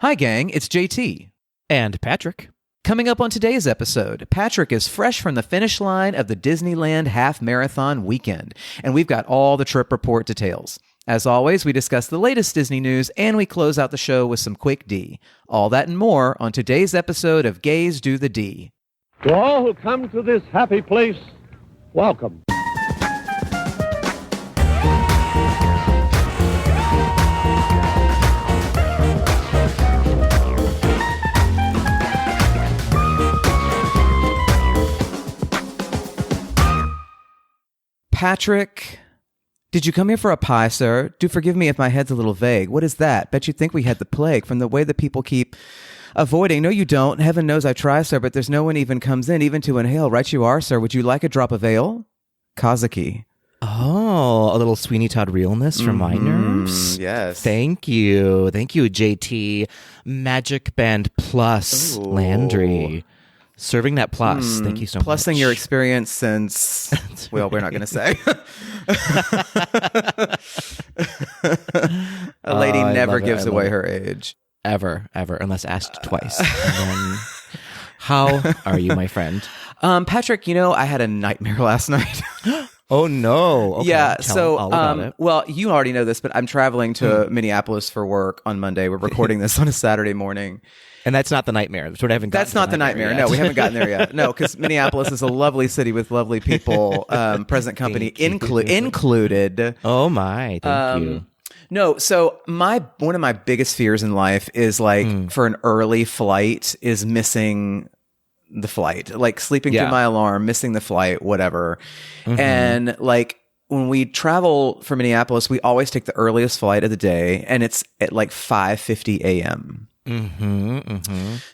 Hi, gang. It's JT. And Patrick. Coming up on today's episode, Patrick is fresh from the finish line of the Disneyland Half Marathon weekend, and we've got all the trip report details. As always, we discuss the latest Disney news, and we close out the show with some quick D. All that and more on today's episode of Gays Do the D. To all who come to this happy place, welcome. Patrick, did you come here for a pie, sir? Do forgive me if my head's a little vague. What is that? Bet you think we had the plague from the way that people keep avoiding. No, you don't. Heaven knows I try, sir, but there's no one even comes in, even to inhale. Right you are, sir. Would you like a drop of ale? Kazuki. Oh, a little Sweeney Todd realness for my nerves. Yes. Thank you. Thank you, JT. Magic Band Plus, Ooh. Landry. Serving that plus. Thank you so much. Plussing your experience since, well, we're not going to say. A lady never gives away her age. Ever, unless asked twice. And then, how are you, my friend? Patrick, I had a nightmare last night. Oh, no. Okay, yeah, tell all about it. Well, you already know this, but I'm traveling to Minneapolis for work on Monday. We're recording this on a Saturday morning. And that's not the nightmare. That's not the nightmare. Yet. No, we haven't gotten there yet. No, because Minneapolis is a lovely city with lovely people, present company included. Oh, my. Thank you. No, so one of my biggest fears in life is for an early flight is missing the flight, like sleeping through my alarm, missing the flight, whatever. Mm-hmm. And when we travel from Minneapolis, we always take the earliest flight of the day, and it's at 5:50 a.m.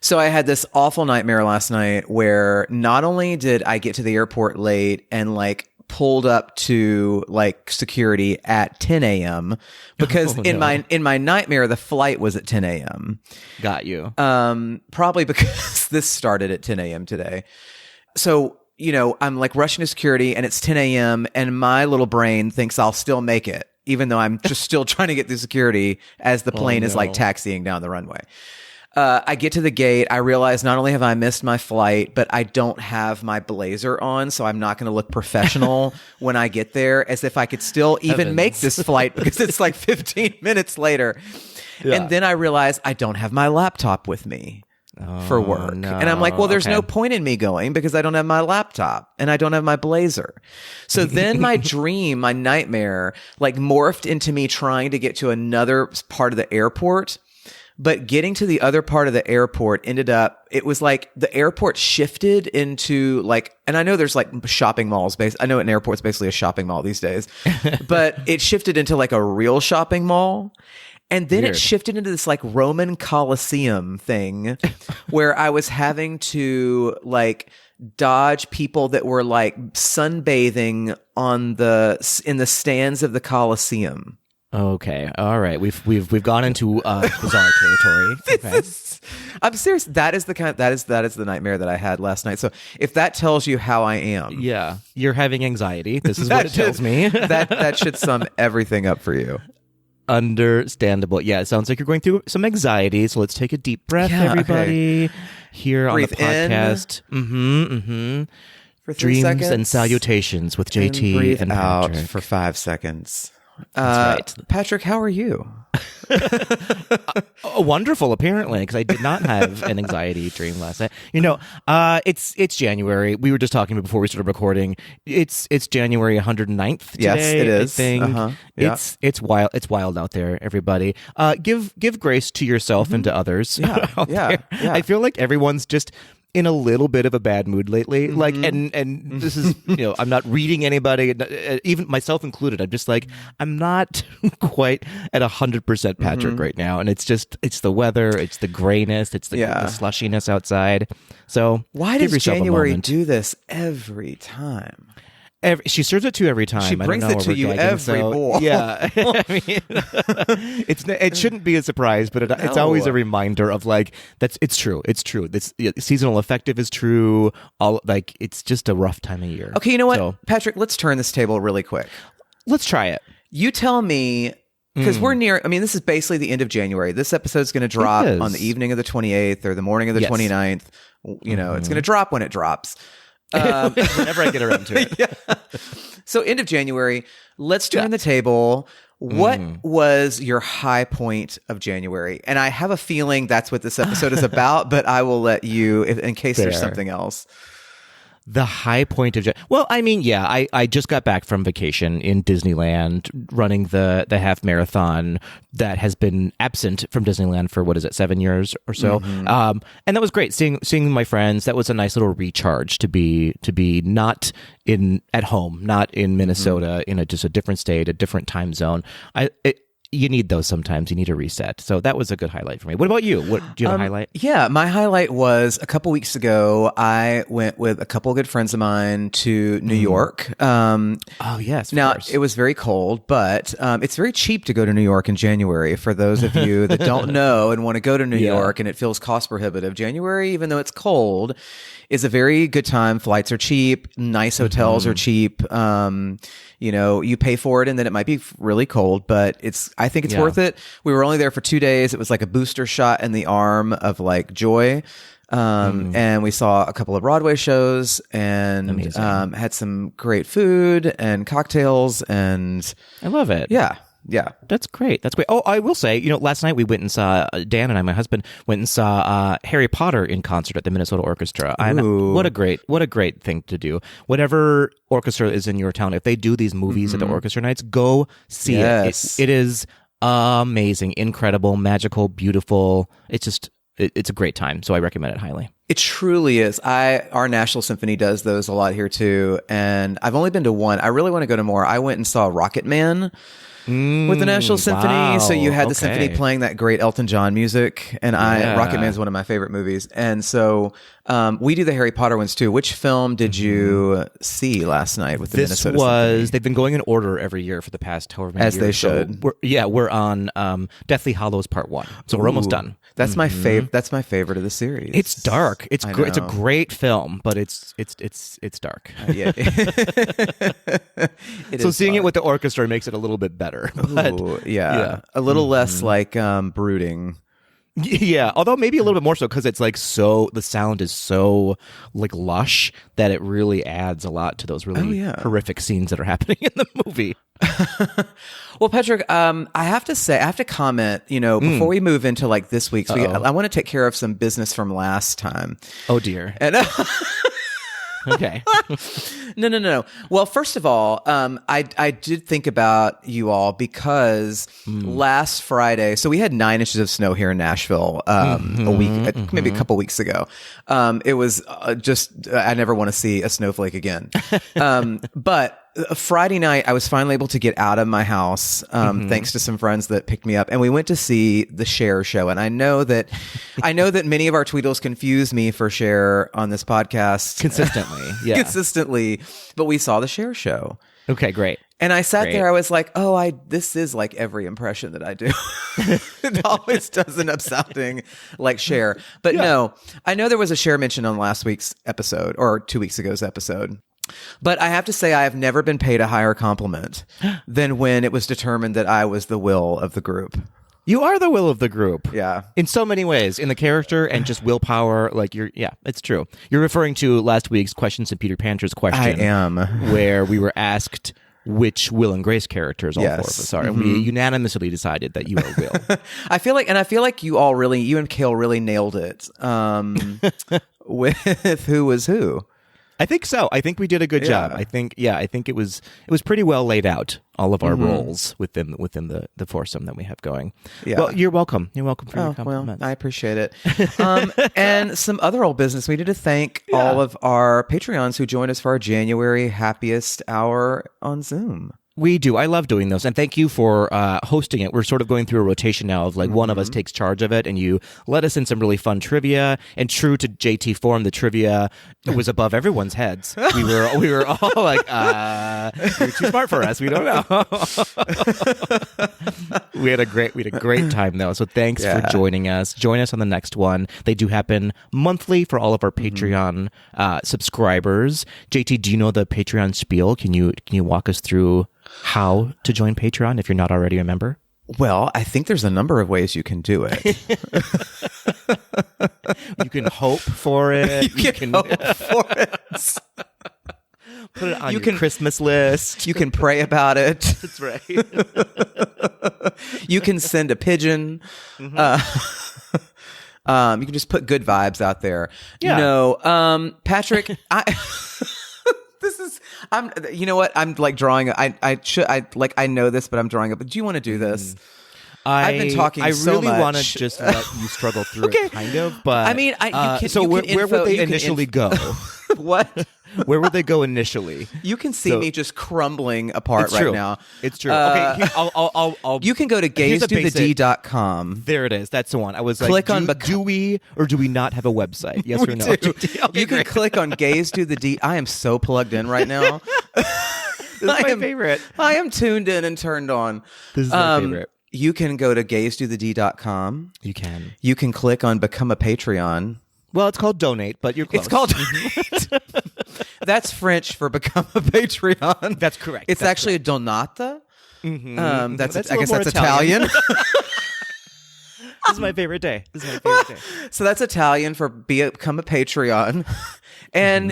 So I had this awful nightmare last night where not only did I get to the airport late and pulled up to security at 10 a.m. because in my nightmare the flight was at 10 a.m. Got you. Probably because this started at 10 a.m. today. So I'm rushing to security and it's 10 a.m. and my little brain thinks I'll still make it, even though I'm just still trying to get through security as the plane is taxiing down the runway. I get to the gate. I realize not only have I missed my flight, but I don't have my blazer on, so I'm not going to look professional when I get there, as if I could still even make this flight because it's 15 minutes later. Yeah. And then I realize I don't have my laptop with me for work. No. And I'm well, there's no point in me going because I don't have my laptop and I don't have my blazer. So then my dream, my nightmare, morphed into me trying to get to another part of the airport. But getting to the other part of the airport it was the airport shifted into and I know there's shopping malls I know an airport's basically a shopping mall these days, but it shifted into a real shopping mall. And then Weird. It shifted into this Roman Colosseum thing where I was having to dodge people that were sunbathing in the stands of the Colosseum. Okay, all right. We've gone into bizarre territory. Okay. I'm serious. That is the nightmare that I had last night. So if that tells you how I am, yeah, you're having anxiety. This is what it tells me. that should sum everything up for you. Understandable. Yeah, it sounds like you're going through some anxiety. So let's take a deep breath, everybody. Here Breathe on the podcast. For 3 Dreams seconds. And salutations with JT breathe and out Patrick. for 5 seconds. That's right. Patrick, how are you? Wonderful, apparently, because I did not have an anxiety dream last night. It's January. We were just talking before we started recording. It's January 109th today. Yes, it is. I think. Yeah. It's wild. It's wild out there, everybody. Give grace to yourself and to others. Yeah. I feel like everyone's just in a little bit of a bad mood lately. And this is, I'm not reading anybody, even myself included. I'm just I'm not quite at 100% Patrick right now. And it's the weather, it's the grayness, it's the slushiness outside. So why does January do this every time? She serves it to you every time. She brings it to you every bowl. Yeah, I mean, it shouldn't be a surprise, but it's always a reminder of it's true. It's true. This seasonal affective is true. It's just a rough time of year. Okay, you know what, Patrick? Let's turn this table really quick. Let's try it. You tell me because we're near. I mean, this is basically the end of January. This episode's going to drop on the evening of the 28th or the morning of the 29th. You know, it's going to drop when it drops. Whenever I get around to it. Yeah. So end of January, let's turn the table. What was your high point of January? And I have a feeling that's what this episode is about, but I will let you, in case there's something else. The high point of well, I mean, yeah, I just got back from vacation in Disneyland, running the half marathon that has been absent from Disneyland for 7 years or so, and that was great. Seeing my friends, that was a nice little recharge to be not at home, not in Minnesota, in just a different state, a different time zone. You need those sometimes. You need a reset. So that was a good highlight for me. What about you? Do you have a highlight? Yeah, my highlight was a couple weeks ago. I went with a couple of good friends of mine to New York. Oh, yes. Now, course. it was very cold, but it's very cheap to go to New York in January. For those of you that don't know and want to go to New York and it feels cost prohibitive, January, even though it's cold, is a very good time. Flights are cheap. Nice hotels are cheap. You know, you pay for it and then it might be really cold, but I think it's worth it. We were only there for 2 days. It was like a booster shot in the arm of like joy. And we saw a couple of Broadway shows and had some great food and cocktails, and I love it. Yeah. That's great. Oh, I will say, last night we went and saw, Dan and I, my husband, went and saw Harry Potter in concert at the Minnesota Orchestra. What a great thing to do. Whatever orchestra is in your town, if they do these movies at the orchestra nights, go see it. It is amazing, incredible, magical, beautiful. It's a great time. So I recommend it highly. It truly is. Our National Symphony does those a lot here too. And I've only been to one. I really want to go to more. I went and saw Rocket Man with the National Symphony. Wow. So you had the symphony playing that great Elton John music, and Rocket Man is one of my favorite movies. And so we do the Harry Potter ones too. Which film did you see last night with the Minnesota Symphony? They've been going in order every year for the past however many years. As they should. So we're on Deathly Hallows Part 1. So we're almost done. That's my favorite. That's my favorite of the series. It's dark. It's it's a great film, but it's dark. Yeah. So seeing it with the orchestra makes it a little bit better. But, a little less like brooding. Yeah, although maybe a little bit more so because it's like the sound is so like lush that it really adds a lot to those really horrific scenes that are happening in the movie. Well, Patrick, I have to comment, before we move into like this week's, I want to take care of some business from last time. Oh dear. And Okay. No. Well, first of all, I did think about you all because last Friday, so we had 9 inches of snow here in Nashville a week, maybe a couple weeks ago. It was I never want to see a snowflake again. But Friday night, I was finally able to get out of my house, thanks to some friends that picked me up, and we went to see the Cher show. And I know that many of our Tweedles confuse me for Cher on this podcast consistently, but we saw the Cher show. Okay, great. And I sat there, I was like, this is like every impression that I do. It always does end up sounding like Cher. But no, I know there was a Cher mention on last week's episode or 2 weeks ago's episode. But I have to say, I have never been paid a higher compliment than when it was determined that I was the will of the group. You are the will of the group. Yeah. In so many ways. In the character and just willpower. Like it's true. You're referring to last week's Questions and Peter Panter's question. I am. Where we were asked which Will and Grace characters all 4 of us are. And we unanimously decided that you are Will. I feel like you and Kale really nailed it. With who was who. I think so. I think we did a good job. I think it was pretty well laid out, all of our roles within the foursome that we have going. Yeah. Well, you're welcome. You're welcome for your compliment. Well, I appreciate it. And some other old business. We need to thank all of our Patreons who joined us for our January happiest hour on Zoom. We do. I love doing those. And thank you for hosting it. We're sort of going through a rotation now of like one of us takes charge of it, and you let us in some really fun trivia. And true to JT form, the trivia was above everyone's heads. We were all like, you're too smart for us. We don't know. We had a great time though. So thanks for joining us. Join us on the next one. They do happen monthly for all of our Patreon subscribers. JT, do you know the Patreon spiel? Can you walk us through how to join Patreon if you're not already a member? Well, I think there's a number of ways you can do it. You can hope for it. You can hope for it. Put it on your Christmas list. You can pray about it. That's right. You can send a pigeon. You can just put good vibes out there. Yeah. No, Patrick, you know what? I'm like drawing. I know this, but I'm drawing up. Do you want to do this? I've been talking so much. I really want to just let you struggle through it, kind of. But I mean, where would they initially go? What? Where would they go initially? You can see me just crumbling apart right now. It's true. Okay, here, I'll. You can go to gazedothed.com. There it is. That's the one. I was click like, on do we or do we not have a website? Yes or no? You can click on Gaze Do the D. I am so plugged in right now. This is my favorite. I am tuned in and turned on. This is my favorite. You can go to gazedothed.com. You can. You can click on Become a Patreon. Well, it's called Donate, but you're close. It's called Donate. That's French for Become a Patreon. That's correct. It's that's actually correct. a Donata. Mm-hmm. I guess that's Italian. This is my favorite day. So that's Italian for become a Patreon. And,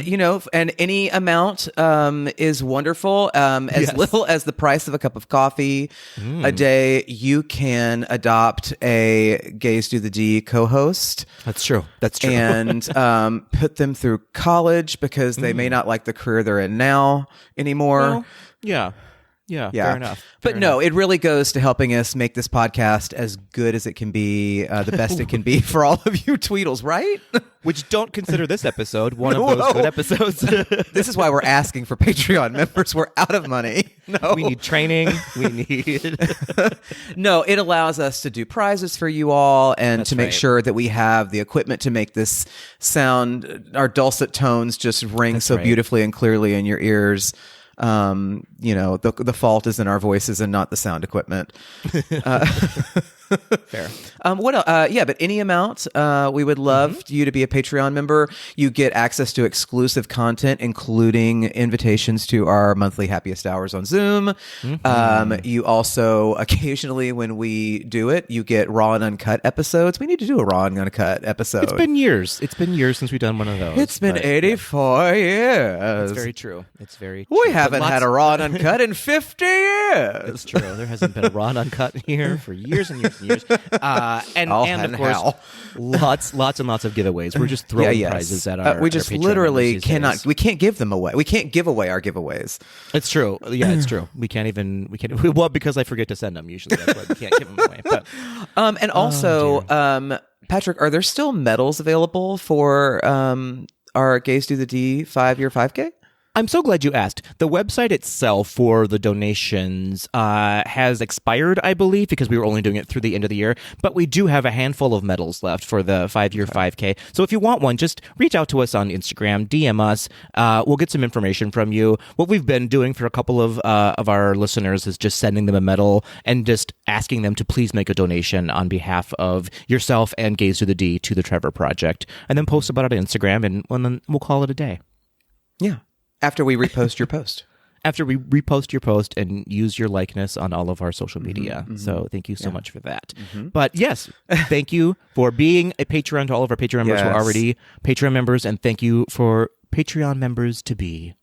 and any amount is wonderful. As little as the price of a cup of coffee a day, you can adopt a Gaze Do the D co-host. That's true. And put them through college because they may not like the career they're in now anymore. Well, yeah, fair enough. But no, it really goes to helping us make this podcast as good as it can be, the best it can be for all of you Tweedles, right? Which don't consider this episode one of those good episodes. This is why we're asking for Patreon members. We're out of money. No. We need training. We need... No, it allows us to do prizes for you all and to make sure that we have the equipment to make this sound, our dulcet tones just ring beautifully and clearly in your ears. The fault is in our voices and not the sound equipment. Fair. What else? But any amount, we would love you to be a Patreon member. You get access to exclusive content, including invitations to our monthly happiest hours on Zoom. You also occasionally, when we do it, you get raw and uncut episodes. We need to do a raw and uncut episode. It's been years since we've done one of those. It's been 84 years. It's very true. We haven't had a raw and uncut in 50 years. It's true. There hasn't been a raw and uncut here for years and years. And of course, lots and lots of giveaways. We're just throwing prizes at our we just our literally cannot. We can't give them away. We can't give away our giveaways. It's true. Yeah, it's true. We can't. Well, because I forget to send them. Usually, that's why we can't give them away. But and also, Patrick, are there still medals available for our Gaze Do the D 5-year 5K? I'm so glad you asked. The website itself for the donations has expired, I believe, because we were only doing it through the end of the year. But we do have a handful of medals left for the 5-year 5K. So if you want one, just reach out to us on Instagram, DM us. We'll get some information from you. What we've been doing for a couple of our listeners is just sending them a medal and just asking them to please make a donation on behalf of yourself and Gaze Do the D to the Trevor Project. And then post about it on Instagram, and then we'll call it a day. Yeah. After we repost your post. After we repost your post and use your likeness on all of our social media. So thank you so much for that. But yes, thank you for being a Patreon to all of our Patreon members who are already Patreon members, and thank you for Patreon members to be.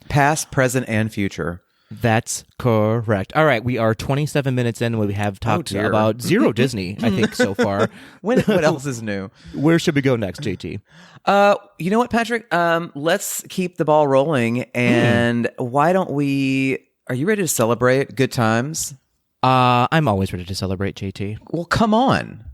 Past, present, and future. That's correct. All right, we are 27 minutes in. We have talked about zero Disney, I think, so far. What else is new? Where should we go next, JT? You know what, Patrick? Let's keep the ball rolling. And why don't we... Are you ready to celebrate good times? I'm always ready to celebrate, JT. Well, come on.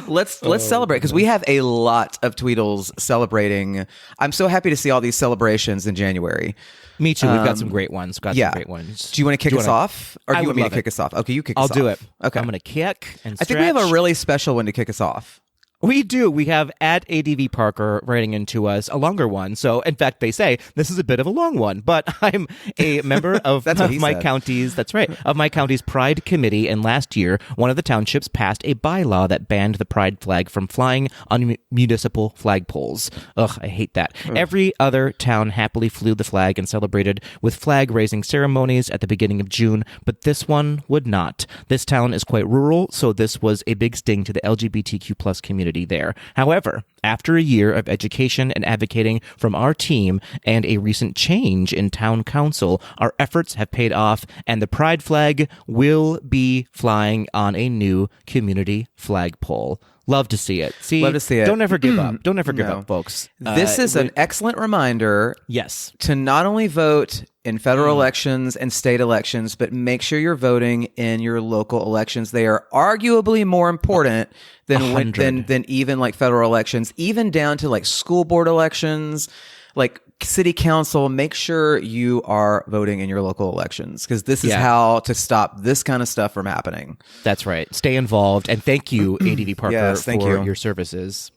Let's celebrate, because we have a lot of Tweedles celebrating. I'm so happy to see all these celebrations in January. Me too. We've got some great ones. Some great ones. Do you want to kick us off? Or do you want me to kick us off? Okay, you kick us off. I'll do it. Okay. I'm going to kick and stretch. I think we have a really special one to kick us off. We do. We have at ADV Parker writing into us a longer one. So, in fact, they say this is a bit of a long one, but I'm a member of my county's, that's right, of my county's Pride Committee. And last year, one of the townships passed a bylaw that banned the Pride flag from flying on municipal flagpoles. Ugh, I hate that. Every other town happily flew the flag and celebrated with flag raising ceremonies at the beginning of June, but this one would not. This town is quite rural, so this was a big sting to the LGBTQ plus community there. However, after a year of education and advocating from our team and a recent change in town council, our efforts have paid off and the Pride flag will be flying on a new community flagpole. Love to see it. Love to see it. Don't ever give up. Don't ever give up, folks. This is an excellent reminder. Yes. To not only vote in federal elections and state elections, but make sure you're voting in your local elections. They are arguably more important than even like federal elections, even down to like school board elections, like city council. Make sure you are voting in your local elections because this is how to stop this kind of stuff from happening. That's right. Stay involved. And thank you, ADV Parker, for your services.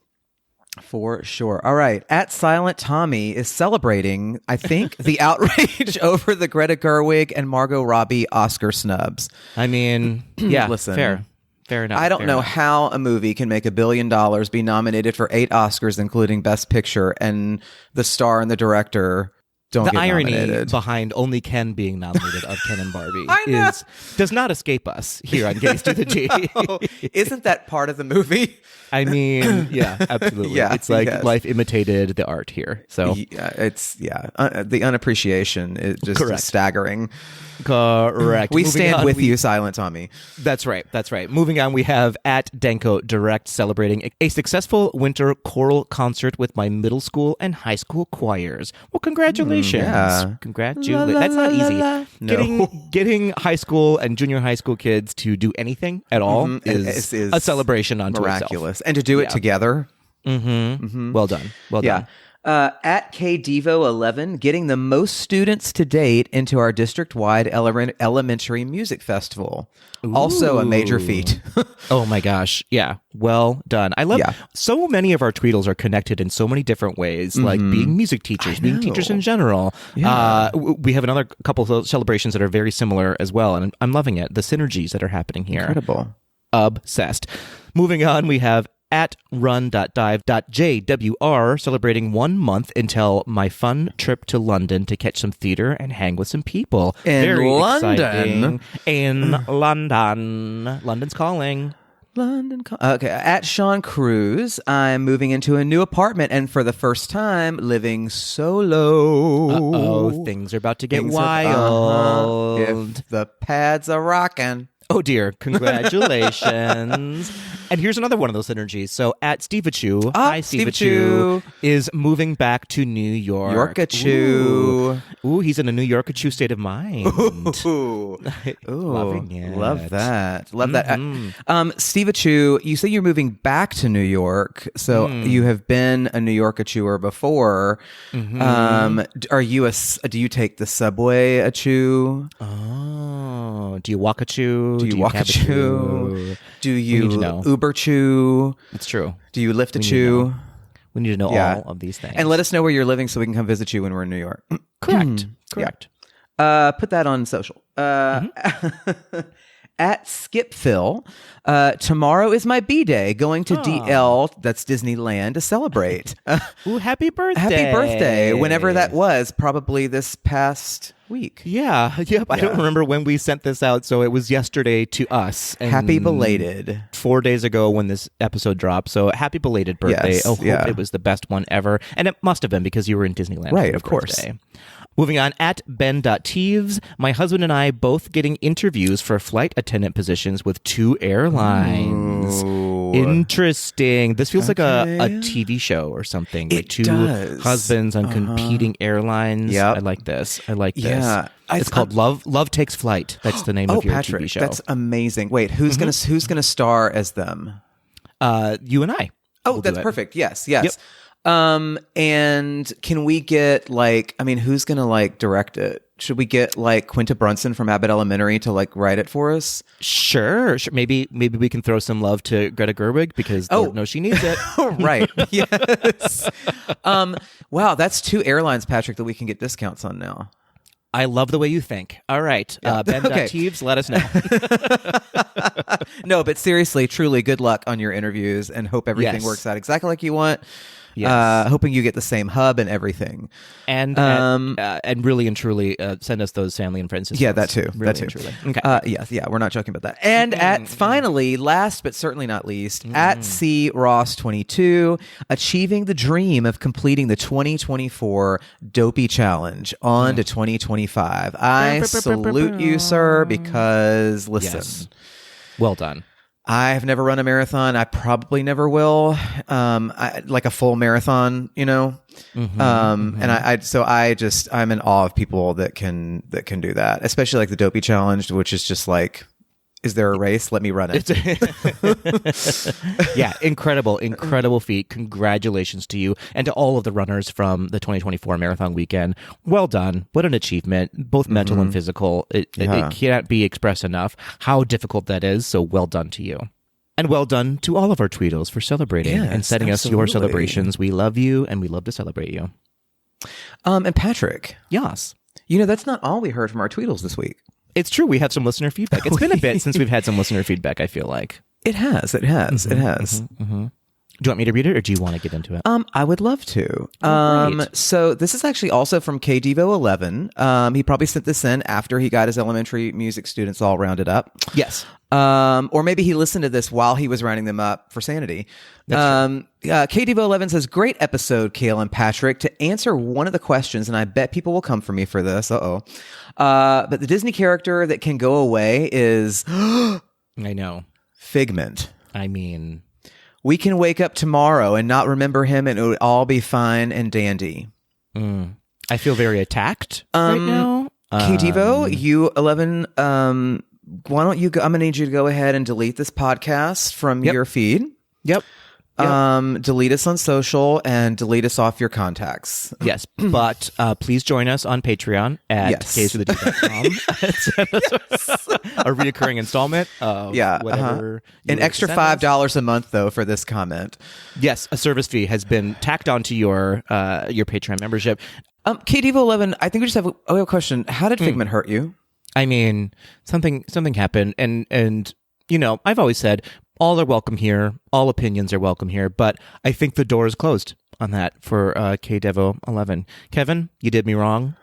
For sure. All right. At Silent Tommy is celebrating, I think, the outrage over the Greta Gerwig and Margot Robbie Oscar snubs. I mean, yeah, listen, fair enough. I don't know how a movie can make $1 billion, be nominated for 8 Oscars, including Best Picture, and the star and the director don't get nominated. The irony behind only Ken being nominated of Ken and Barbie does not escape us here on Gays to the G. No. Isn't that part of the movie? I mean, yeah, absolutely. It's like life imitated the art here. So the unappreciation is just staggering. Correct. We stand with you, Silent Tommy. That's right. Moving on, we have at Denko Direct celebrating a successful winter choral concert with my middle school and high school choirs. Well, congratulations. Congratulations. That's not easy. No. Getting high school and junior high school kids to do anything at all is a celebration unto miraculous. itself. And to do it together. Well done. At KDevo11, getting the most students to date into our district-wide elementary music festival. Ooh. Also a major feat. Oh my gosh. Yeah. Well done. I love so many of our Tweedles are connected in so many different ways, like being music teachers, being teachers in general. Yeah. We have another couple of celebrations that are very similar as well, and I'm loving it. The synergies that are happening here. Incredible. Obsessed. Moving on, we have at run.dive.jwr celebrating 1 month until my fun trip to London to catch some theater and hang with some people. Very London. Exciting. In London. London's calling. Okay. At Sean Cruz, I'm moving into a new apartment and for the first time living solo. Uh-oh, things are about to get wild. If the pads are rocking. Oh dear, congratulations. And here's another one of those synergies. So at Steveachu, hi Steveachu, is moving back to New York. Yorkachu. Ooh, he's in a New Yorkachu state of mind. Ooh. Loving it. Love that. Steveachu, you say you're moving back to New York. So you have been a New Yorkachuer before. Are you do you take the subway a chew? Oh, do you walk a chew? Do you walk a chew? Do you Uber chew? It's true. Do you lift a chew? We need to know all of these things. And let us know where you're living so we can come visit you when we're in New York. Correct. Put that on social. At Skip Phil, tomorrow is my B-Day, going to DL, that's Disneyland, to celebrate. Ooh, happy birthday. Happy birthday, whenever that was, probably this past week. Yeah. I don't remember when we sent this out, so it was yesterday to us. And happy belated. 4 days ago when this episode dropped, so happy belated birthday. Yes, hope it was the best one ever. And it must have been because you were in Disneyland. Right, of course. Birthday. Moving on, at Ben.Teves, my husband and I both getting interviews for flight attendant positions with 2 airlines. Ooh. Interesting. This feels like a TV show or something. Like 2 husbands on competing airlines. Yep. I like this. Yeah. It's called Love Takes Flight. That's the name of your Patrick, TV show. That's amazing. Wait, who's gonna star as them? You and I. Oh, that's perfect. Yes. Yep. And can we get who's gonna direct it? should we get like Quinta Brunson from Abbott Elementary to like write it for us? Sure. Maybe we can throw some love to Greta Gerwig because Lord knows she needs it. Right. Yes. Wow, that's 2 airlines, Patrick, that we can get discounts on now. I love the way you think. All right. Ben Okay. Teeves, let us know. No, but seriously, truly, good luck on your interviews and hope everything Yes. works out exactly like you want. Yes. Hoping you get the same hub and everything. And really and truly send us those family and friends. Yeah, that too. Really That too. and truly. Okay. Yes, yeah, we're not joking about that. And at finally, last but certainly not least, at C Ross 22, achieving the dream of completing the 2024 Dopey Challenge on to 2025. I salute you, sir, because listen. Yes. Well done. I have never run a marathon. I probably never will. Like a full marathon, you know. And I'm in awe of people that can do that, especially like the Dopey Challenge, which is just like, is there a race? Let me run it. Yeah, incredible feat. Congratulations to you and to all of the runners from the 2024 marathon weekend. Well done. What an achievement, both mental and physical. It cannot be expressed enough how difficult that is. So well done to you. And well done to all of our Tweedles for celebrating and setting us your celebrations. We love you and we love to celebrate you. And Patrick, Yes. you know, that's not all we heard from our Tweedles this week. It's true. We have some listener feedback. It's been a bit since we've had some listener feedback, I feel like. It has. It has. Do Do you want me to read it or do you want to get into it? I would love to. Great. So this is actually also from KDevo11. He probably sent this in after he got his elementary music students all rounded up. Yes. Or maybe he listened to this while he was rounding them up for sanity. KDevo11 says, great episode, Kale and Patrick. To answer one of the questions, and I bet people will come for me for this. But the Disney character that can go away is I know. Figment. I mean, We can wake up tomorrow and not remember him and it would all be fine and dandy. I feel very attacked right now. KDevo, you 11, why don't you go, I'm going to need you to go ahead and delete this podcast from your feed. Yep. Delete us on social and delete us off your contacts. Yes, but please join us on Patreon at Yes. gayswithad.com. A reoccurring installment of whatever. An extra $5 a month, though, for this comment. Yes, a service fee has been tacked onto your Patreon membership. KDevo11, I think we just have a question. How did Figment hurt you? I mean, something happened, and you know, I've always said all are welcome here, all opinions are welcome here, but I think the door is closed on that for KDevo11. Kevin, you did me wrong.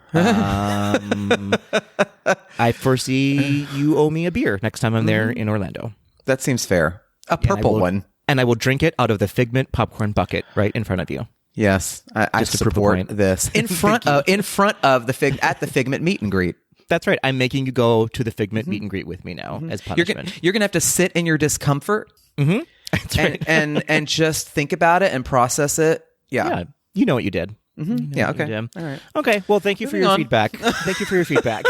I foresee you owe me a beer next time I'm there in Orlando. That seems fair. A purple one. And I will drink it out of the Figment popcorn bucket right in front of you. Yes, I Just to prove a support point. this. In front of the Figment meet and greet. That's right. I'm making you go to the Figment meet and greet with me now as punishment. You're gonna have to sit in your discomfort That's right. and just think about it and process it. Yeah, you know what you did. Yeah, okay. All right. Okay. Well, thank you for your feedback. Thank you for your feedback.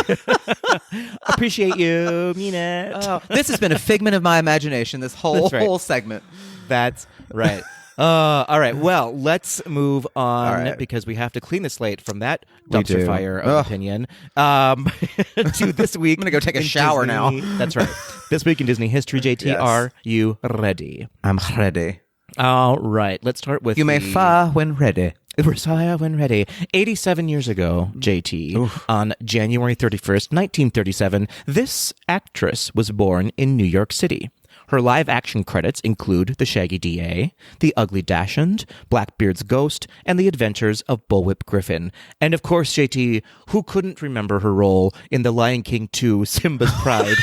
Appreciate you. Mean it. Oh, this has been a figment of my imagination, this whole segment. That's right. All right. Well, let's move on right. because we have to clean the slate from that We dumpster do. fire of opinion to this week. I'm gonna go take a in shower Disney- now. That's right. This week in Disney history, JT, Yes. are you ready? I'm ready. All right. Let's start with You may fire when ready. Retire when ready. 87 years ago, JT, on January 31st, 1937, this actress was born in New York City. Her live-action credits include The Shaggy DA, The Ugly Dachshund, Blackbeard's Ghost, and The Adventures of Bullwhip Griffin. And of course, JT, who couldn't remember her role in The Lion King 2, Simba's Pride,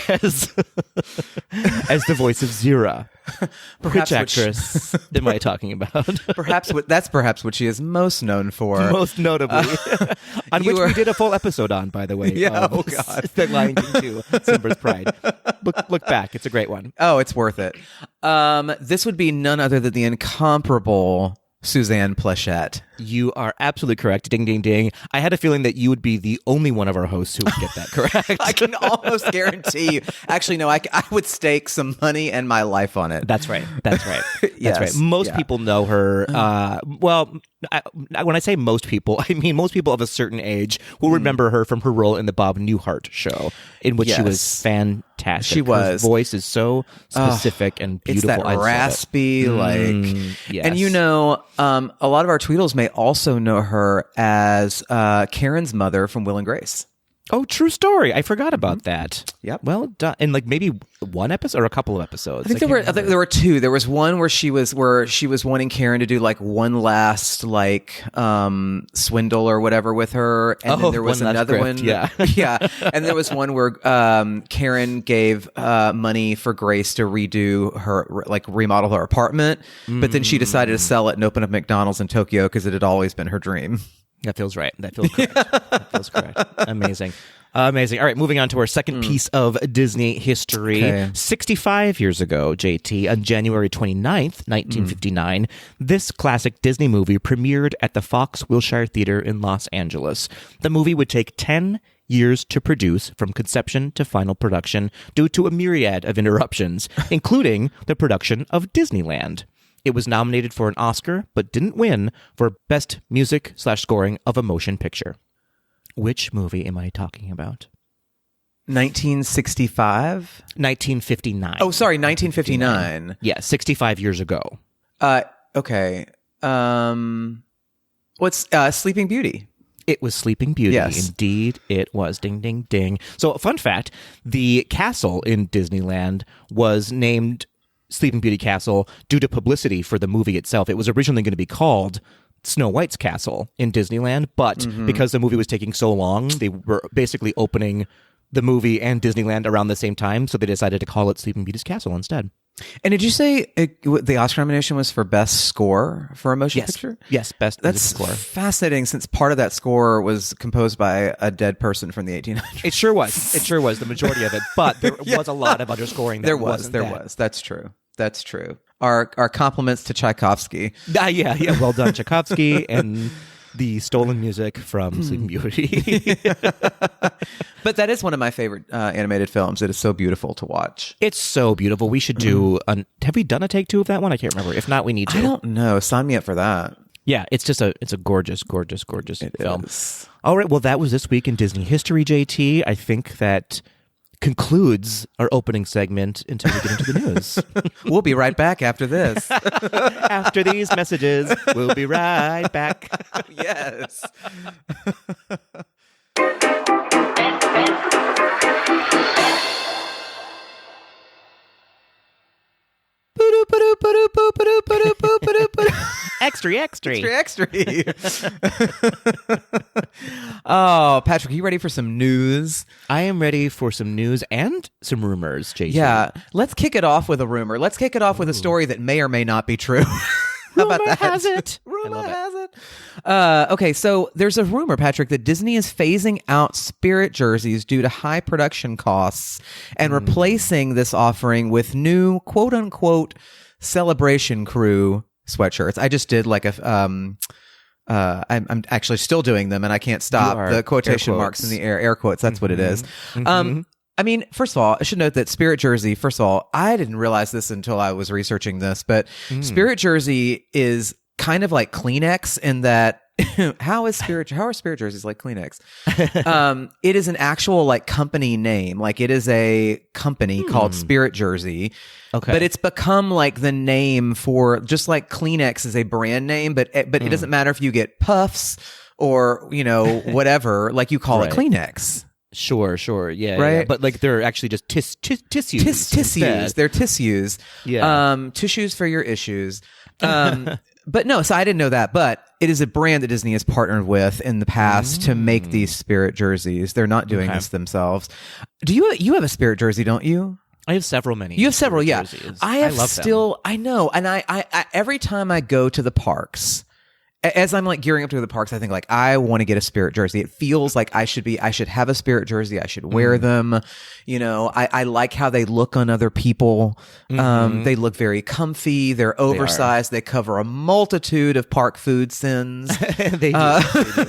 as the voice of Zira? Which actress am I talking about? That's perhaps what she is most known for. Most notably. On which were- we did a full episode on, by the way. Yeah, of oh God. The Lion King 2, Simba's Pride. Look back. It's a great one. Oh, it's worth it. This would be none other than the incomparable Suzanne Pleshette. You are absolutely correct. Ding, ding, ding. I had a feeling that you would be the only one of our hosts who would get that correct. I can almost guarantee you. Actually, no, I would stake some money and my life on it. That's right. That's right. Yes. That's right. Most people know her. When I say most people, I mean most people of a certain age will remember her from her role in the Bob Newhart show, in which she was fantastic. She was. Her voice is so specific and beautiful. It's that raspy, yes. And a lot of our Tweedles may also know her as Karen's mother from Will and Grace. Oh, true story. I forgot about that. Yep. Well done. And like maybe one episode or a couple of episodes. I think there were two. There was one where she was wanting Karen to do like one last like swindle or whatever with her, and then there was another one. Yeah. Yeah. And there was one where Karen gave money for Grace to redo her, like remodel her apartment, but then she decided to sell it and open up McDonald's in Tokyo because it had always been her dream. That feels right. That feels correct. That feels correct. Amazing. Amazing. All right, moving on to our second piece of Disney history. Okay. 65 years ago, JT, on January 29th, 1959, this classic Disney movie premiered at the Fox Wilshire Theater in Los Angeles. The movie would take 10 years to produce from conception to final production due to a myriad of interruptions, including the production of Disneyland. It was nominated for an Oscar, but didn't win for Best Music/Scoring of a Motion Picture. Which movie am I talking about? 1965? 1959. Oh, sorry, 1959. Yeah, 65 years ago. Okay. What's Sleeping Beauty? It was Sleeping Beauty. Yes. Indeed, it was. Ding, ding, ding. So, fun fact, the castle in Disneyland was named Sleeping Beauty Castle due to publicity for the movie itself. It was originally going to be called Snow White's Castle in Disneyland, but because the movie was taking so long, they were basically opening the movie and Disneyland around the same time, so they decided to call it Sleeping Beauty's Castle instead. And did you say the Oscar nomination was for Best Score for a Motion Picture? Yes, Best That's Score. Fascinating, since part of that score was composed by a dead person from the 1800s. It sure was. It sure was, the majority of it, but there was a lot of underscoring. There was. That's true. That's true. Our compliments to Tchaikovsky. Yeah. Well done, Tchaikovsky, and the stolen music from Sleeping Beauty. But that is one of my favorite animated films. It is so beautiful to watch. It's so beautiful. We should do. Have we done a take two of that one? I can't remember. If not, we need to. I don't know. Sign me up for that. Yeah, it's a gorgeous, gorgeous, gorgeous film. Is. All right. Well, that was This Week in Disney History, JT. I think that concludes our opening segment until we get into the news. We'll be right back after this. After these messages, we'll be right back. Yes. Extra. Oh, Patrick, are you ready for some news? I am ready for some news and some rumors, JT. Yeah. Let's kick it off with a rumor. Let's kick it off with a story that may or may not be true. How about that? Has it. Rumor has it. Okay, so there's a rumor, Patrick, that Disney is phasing out Spirit jerseys due to high production costs and replacing this offering with new, quote unquote, Celebration Crew sweatshirts. I just did like I'm actually still doing them, and I can't stop the quotation marks in the air quotes. That's what it is. I mean, first of all, I should note that Spirit Jersey, first of all, I didn't realize this until I was researching this, but Spirit Jersey is kind of like Kleenex in that how are Spirit jerseys like Kleenex? It is an actual like company name. Like it is a company called Spirit Jersey. Okay. But it's become like the name for, just like Kleenex is a brand name, but it doesn't matter if you get Puffs or, whatever, like you call it Kleenex. Sure. Yeah. Right. Yeah. But like they're actually just tissues. Tissues. They're tissues. Yeah. Tissues for your issues. But no, so I didn't know that. But it is a brand that Disney has partnered with in the past to make these Spirit jerseys. They're not doing this themselves. Do you have a Spirit jersey, don't you? I have several. You have several, yeah. Jerseys. I have love still. them. I know, and I every time I go to the parks, as I'm like gearing up to the parks, I think like I want to get a Spirit jersey. It feels like I should have a Spirit jersey. I should wear them. You know, I like how they look on other people. They look very comfy. They're oversized. They cover a multitude of park food sins. They do. They do.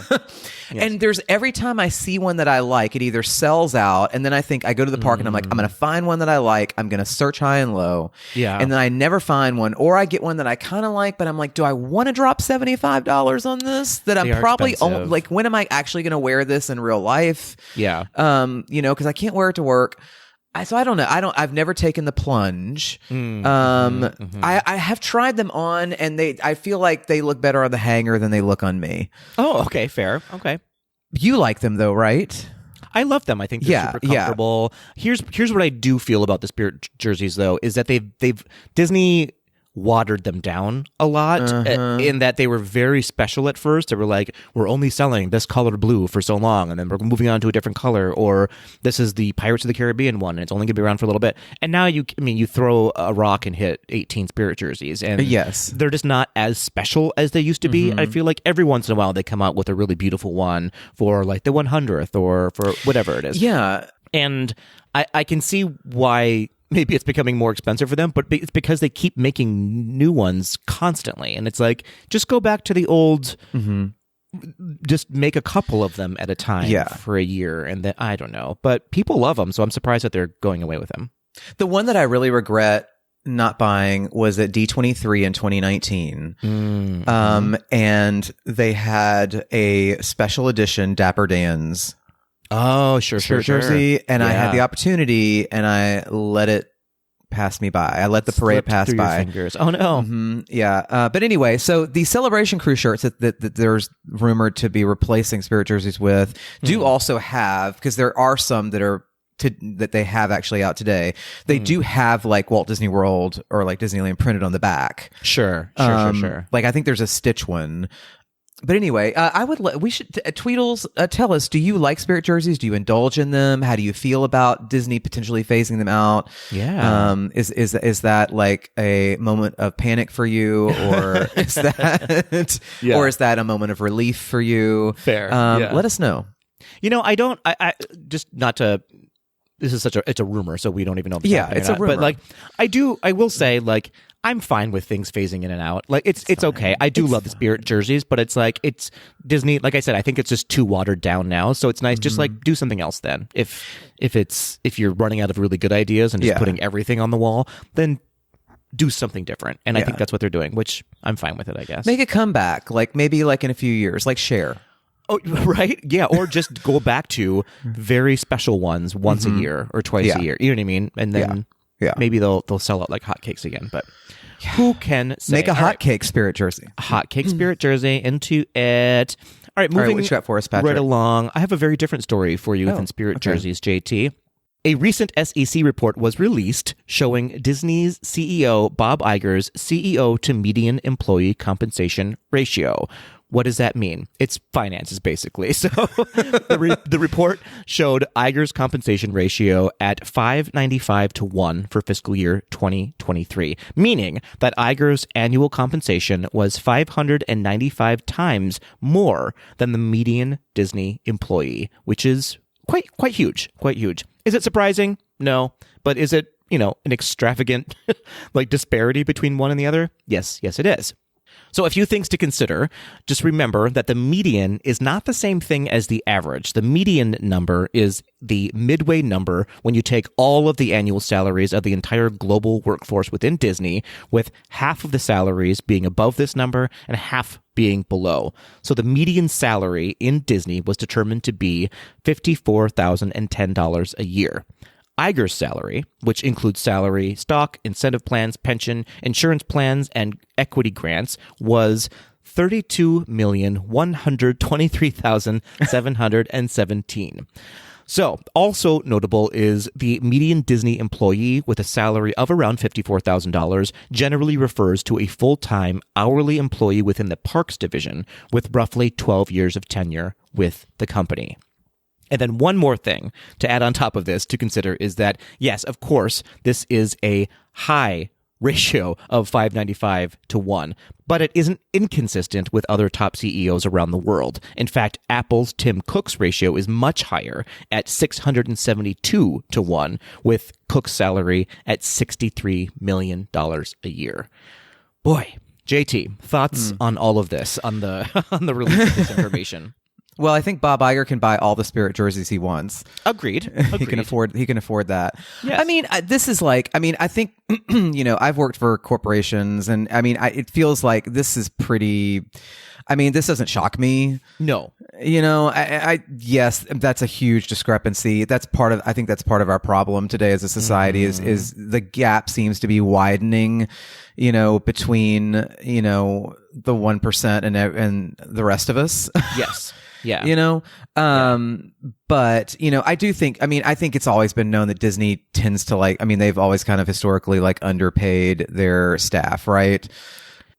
Yes. And there's every time I see one that I like, it either sells out, and then I think I go to the park and I'm like, I'm going to find one that I like. I'm going to search high and low. Yeah. And then I never find one, or I get one that I kind of like, but I'm like, do I want to drop $75 on this? That I'm probably like, when am I actually going to wear this in real life? Yeah. You know, because I can't wear it to work. So I don't know. I've never taken the plunge. I have tried them on, and I feel like they look better on the hanger than they look on me. Oh, okay, fair. Okay. You like them though, right? I love them. I think they're super comfortable. Here's what I do feel about the Spirit jerseys though, is that they've Disney watered them down a lot in that they were very special at first. They were like, we're only selling this color blue for so long, and then we're moving on to a different color, or this is the Pirates of the Caribbean one, and it's only going to be around for a little bit. And now you throw a rock and hit 18 Spirit jerseys, and they're just not as special as they used to be. I feel like every once in a while they come out with a really beautiful one for like the 100th or for whatever it is. Yeah. And I can see why maybe it's becoming more expensive for them, but it's because they keep making new ones constantly. And it's like, just go back to the old, just make a couple of them at a time for a year. And then, I don't know. But people love them, so I'm surprised that they're going away with them. The one that I really regret not buying was at D23 in 2019. And they had a special edition Dapper Dan's sure. jersey, and I had the opportunity, and I let it pass me by. I let the parade pass by. Your fingers. Oh no. But anyway, so the Celebration Crew shirts that there's rumored to be replacing Spirit jerseys with do also have, because there are some that they have actually out today. They do have like Walt Disney World or like Disneyland printed on the back. Sure. Like I think there's a Stitch one. But anyway, we should Tweedles, tell us, do you like Spirit jerseys? Do you indulge in them? How do you feel about Disney potentially phasing them out? Yeah. Is that like a moment of panic for you, or is that or is that a moment of relief for you? Fair. Let us know. You know, I just not to. This is it's a rumor, so we don't even know if it's a rumor. But like, I will say, like, I'm fine with things phasing in and out. Like, it's okay. I do love the Spirit jerseys, but it's like, it's Disney. Like I said, I think it's just too watered down now. So it's nice. Just like do something else then. If you're running out of really good ideas and just putting everything on the wall, then do something different. And I think that's what they're doing, which I'm fine with it, I guess. Make a comeback, like maybe like in a few years, like Cher. Oh, right? Yeah, or just go back to very special ones once a year or twice a year. You know what I mean? And then maybe they'll sell out like hotcakes again. But who can say? Make a hotcake Spirit jersey. Hotcake Spirit jersey into it. All right, moving what you got for us, Patrick? Right along. I have a very different story for you within Spirit jerseys, JT. A recent SEC report was released showing Disney's CEO Bob Iger's CEO to median employee compensation ratio. What does that mean? It's finances, basically. So the report showed Iger's compensation ratio at 595 to 1 for fiscal year 2023, meaning that Iger's annual compensation was 595 times more than the median Disney employee, which is quite huge. Is it surprising? No. But is it, an extravagant like disparity between one and the other? Yes, it is. So a few things to consider. Just remember that the median is not the same thing as the average. The median number is the midway number when you take all of the annual salaries of the entire global workforce within Disney, with half of the salaries being above this number and half being below. So the median salary in Disney was determined to be $54,010 a year. Iger's salary, which includes salary, stock, incentive plans, pension, insurance plans, and equity grants, was $32,123,717. So, also notable is the median Disney employee with a salary of around $54,000 generally refers to a full-time hourly employee within the parks division with roughly 12 years of tenure with the company. And then one more thing to add on top of this to consider is that, yes, of course, this is a high ratio of 595 to 1, but it isn't inconsistent with other top CEOs around the world. In fact, Apple's Tim Cook's ratio is much higher at 672 to 1, with Cook's salary at $63 million a year. Boy, JT, thoughts on all of this, on the on the release of this information? Well, I think Bob Iger can buy all the Spirit jerseys he wants. Agreed. He can afford that. Yes. I mean, this is like, I mean, I think, I've worked for corporations, and I mean, it feels like this is pretty, I mean, this doesn't shock me. No. Yes, that's a huge discrepancy. I think that's part of our problem today as a society is the gap seems to be widening, between, the 1% and the rest of us. Yes. Yeah. But, I do think, I think it's always been known that Disney tends to they've always kind of historically underpaid their staff, right?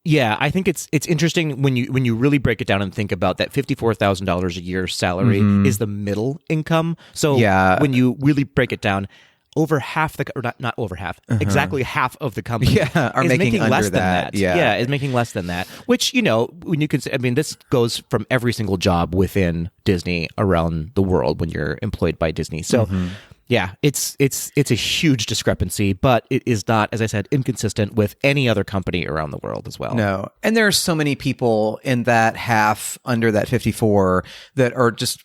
Yeah, I think it's interesting when you really break it down and think about that $54,000 a year salary is the middle income. So when you really break it down, over half not over half, exactly half of the company are is making less than that. Yeah, is making less than that. Which, when you consider, this goes from every single job within Disney around the world when you're employed by Disney. So yeah, it's a huge discrepancy, but it is not, as I said, inconsistent with any other company around the world as well. No. And there are so many people in that half under that 54 that are just,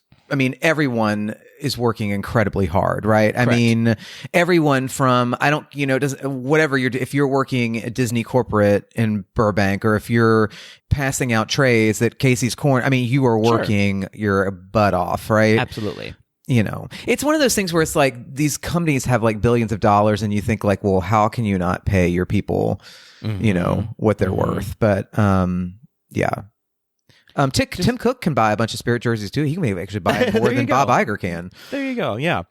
everyone is working incredibly hard, right? Correct. Everyone from, if you're working at Disney corporate in Burbank, or if you're passing out trays at Casey's Corner, you are working your butt off, right? Absolutely. It's one of those things where it's like these companies have billions of dollars, and you think well, how can you not pay your people, what they're worth? But, yeah. Tim Cook can buy a bunch of Spirit jerseys too. He can maybe actually buy more than Bob Iger can. There you go. Yeah.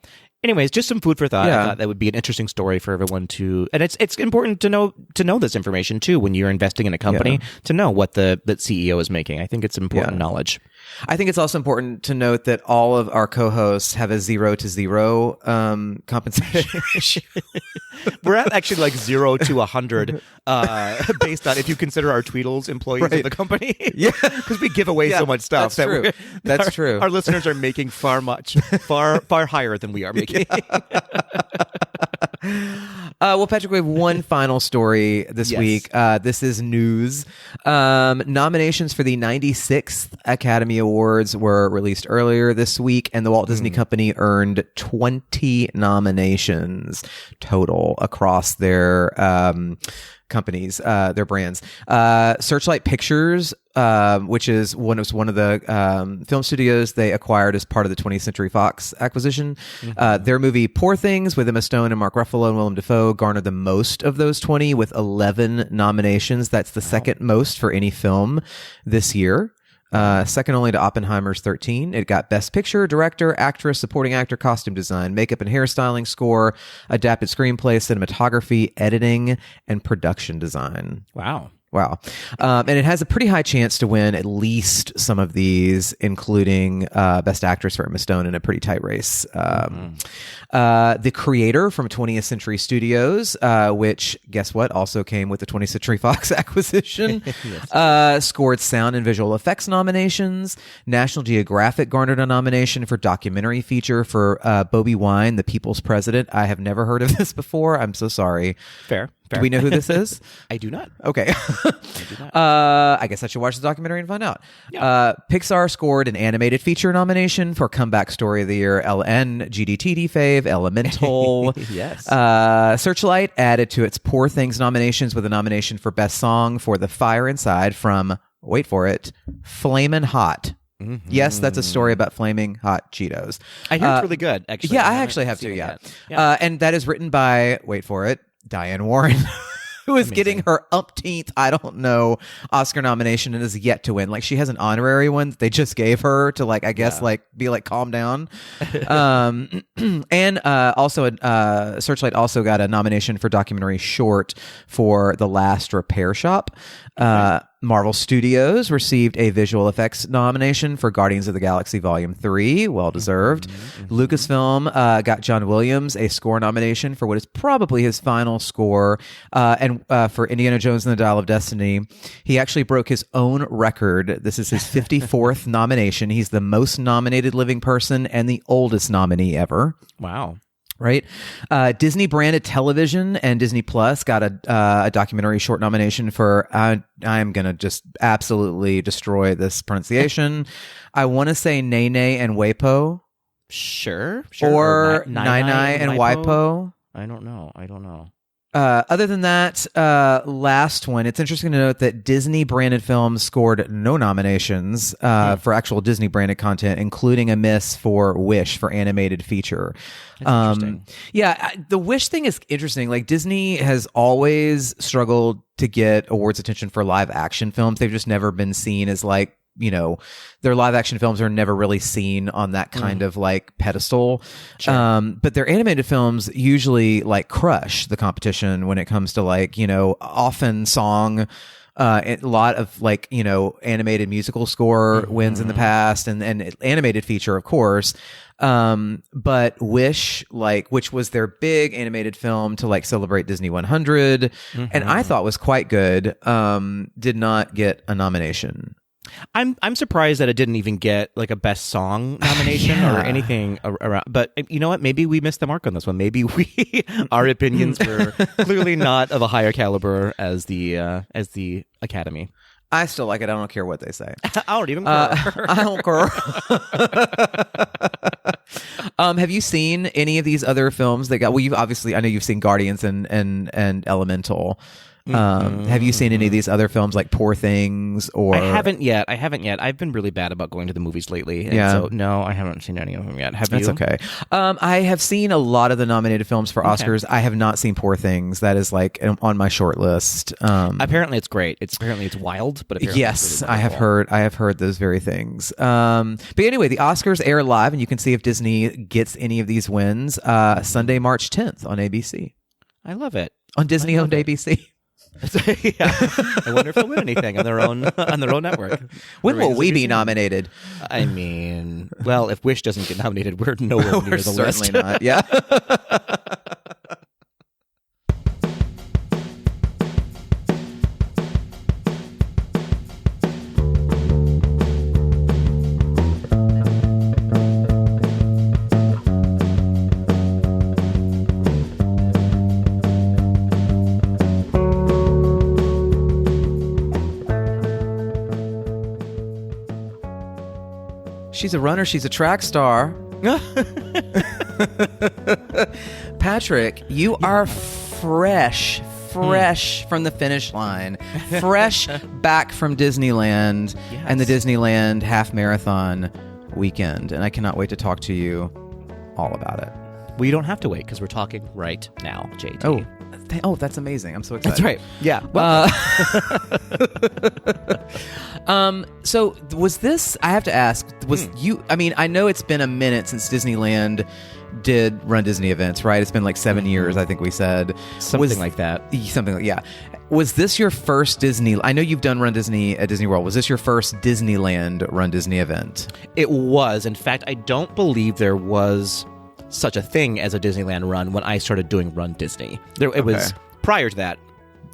Anyways, just some food for thought. Yeah. I thought that would be an interesting story for everyone to, and it's important to know this information too when you're investing in a company, to know what the CEO is making. I think it's important knowledge. I think it's also important to note that all of our co-hosts have a 0 to 0 compensation ratio. We're at actually 0 to 100 based on if you consider our Tweedles employees of the company. Yeah, because we give away so much stuff. That's true. That's true. Our listeners are making far higher than we are making. Well, Patrick, we have one final story this week. This is news. Nominations for the 96th Academy Awards were released earlier this week, and the Walt Disney Company earned 20 nominations total across their companies, their brands. Searchlight Pictures, which is one of the film studios they acquired as part of the 20th Century Fox acquisition. Their movie Poor Things with Emma Stone and Mark Ruffalo and Willem Dafoe garnered the most of those 20 with 11 nominations. That's the second most for any film this year. Second only to Oppenheimer's 13. It got Best Picture, Director, Actress, Supporting Actor, Costume Design, Makeup and Hairstyling, Score, Adapted Screenplay, Cinematography, Editing, and Production Design. Wow. And it has a pretty high chance to win at least some of these, including Best Actress for Emma Stone in a pretty tight race. The creator from 20th Century Studios, which, guess what, also came with the 20th Century Fox acquisition, scored sound and visual effects nominations. National Geographic garnered a nomination for documentary feature for Bobby Wine, the People's President. I have never heard of this before. I'm so sorry. Fair. Do we know who this is? I do not. Okay. I guess I should watch the documentary and find out. Yeah. Pixar scored an animated feature nomination for Comeback Story of the Year, LN, GDTD fave, Elemental. Yes. Searchlight added to its Poor Things nominations with a nomination for Best Song for The Fire Inside from, wait for it, Flamin' Hot. Mm-hmm. Yes, that's a story about flaming hot Cheetos. I hear it's really good, actually. Yeah, I actually have to, yeah. And that is written by, wait for it, Diane Warren, who is getting her umpteenth, Oscar nomination and is yet to win. She has an honorary one that they just gave her to be calm down. And also Searchlight also got a nomination for documentary short for The Last Repair Shop. Marvel Studios received a visual effects nomination for Guardians of the Galaxy Volume 3. Well deserved. Lucasfilm got John Williams a score nomination for what is probably his final score. And for Indiana Jones and the Dial of Destiny, he actually broke his own record. This is his 54th nomination. He's the most nominated living person and the oldest nominee ever. Wow. Right. Disney branded television and Disney Plus got a documentary short nomination for, I'm going to just absolutely destroy this pronunciation. I want to say Nene and Waipo. Sure. Or Nai and Waipo. I don't know. Other than that, last one, it's interesting to note that Disney branded films scored no nominations for actual Disney branded content, including a miss for Wish for animated feature. Yeah, the Wish thing is interesting. Like, Disney has always struggled to get awards attention for live action films. They've just never been seen as like, you know, their live action films are never really seen on that kind of like pedestal. Sure. But their animated films usually like crush the competition when it comes to like, you know, often song, a lot of like, you know, animated musical score wins in the past and animated feature, of course. But Wish, like, which was their big animated film to like celebrate Disney 100 and I thought was quite good, did not get a nomination. I'm surprised that it didn't even get like a best song nomination or anything around. But you know what? Maybe we missed the mark on this one. Maybe our opinions were clearly not of a higher caliber as the Academy. I still like it. I don't care what they say. I don't even care. I don't care. Have you seen any of these other films that got? Well, you've obviously. I know you've seen Guardians and Elemental. Have you seen any of these other films like Poor Things or? I haven't yet. I've been really bad about going to the movies lately. And so no, I haven't seen any of them yet. Have you? That's okay. I have seen a lot of the nominated films for Oscars. I have not seen Poor Things. That is like on my short list. Apparently it's great. It's wild, but apparently yes, it's really I have heard those very things. But anyway, the Oscars air live, and you can see if Disney gets any of these wins Sunday, March 10th on ABC. I love it. On Disney-owned ABC. Yeah. I wonder if they'll win anything on their own network. When will we be nominated? I mean, well, if Wish doesn't get nominated, we're nowhere near the list. Certainly not. Yeah. She's a runner. She's a track star. Patrick, you are fresh from the finish line. Fresh back from Disneyland and the Disneyland half marathon weekend. And I cannot wait to talk to you all about it. Well, you don't have to wait because we're talking right now, JT. Oh, that's amazing. I'm so excited. That's right. Yeah. So was this, I have to ask, was you, I mean, I know it's been a minute since Disneyland did Run Disney events, right? It's been like 7 years, I think we said. Something like that. Yeah. Was this your first Disney, I know you've done Run Disney at Disney World. Was this your first Disneyland Run Disney event? It was. In fact, I don't believe there was such a thing as a Disneyland run when I started doing Run Disney. It was prior to that.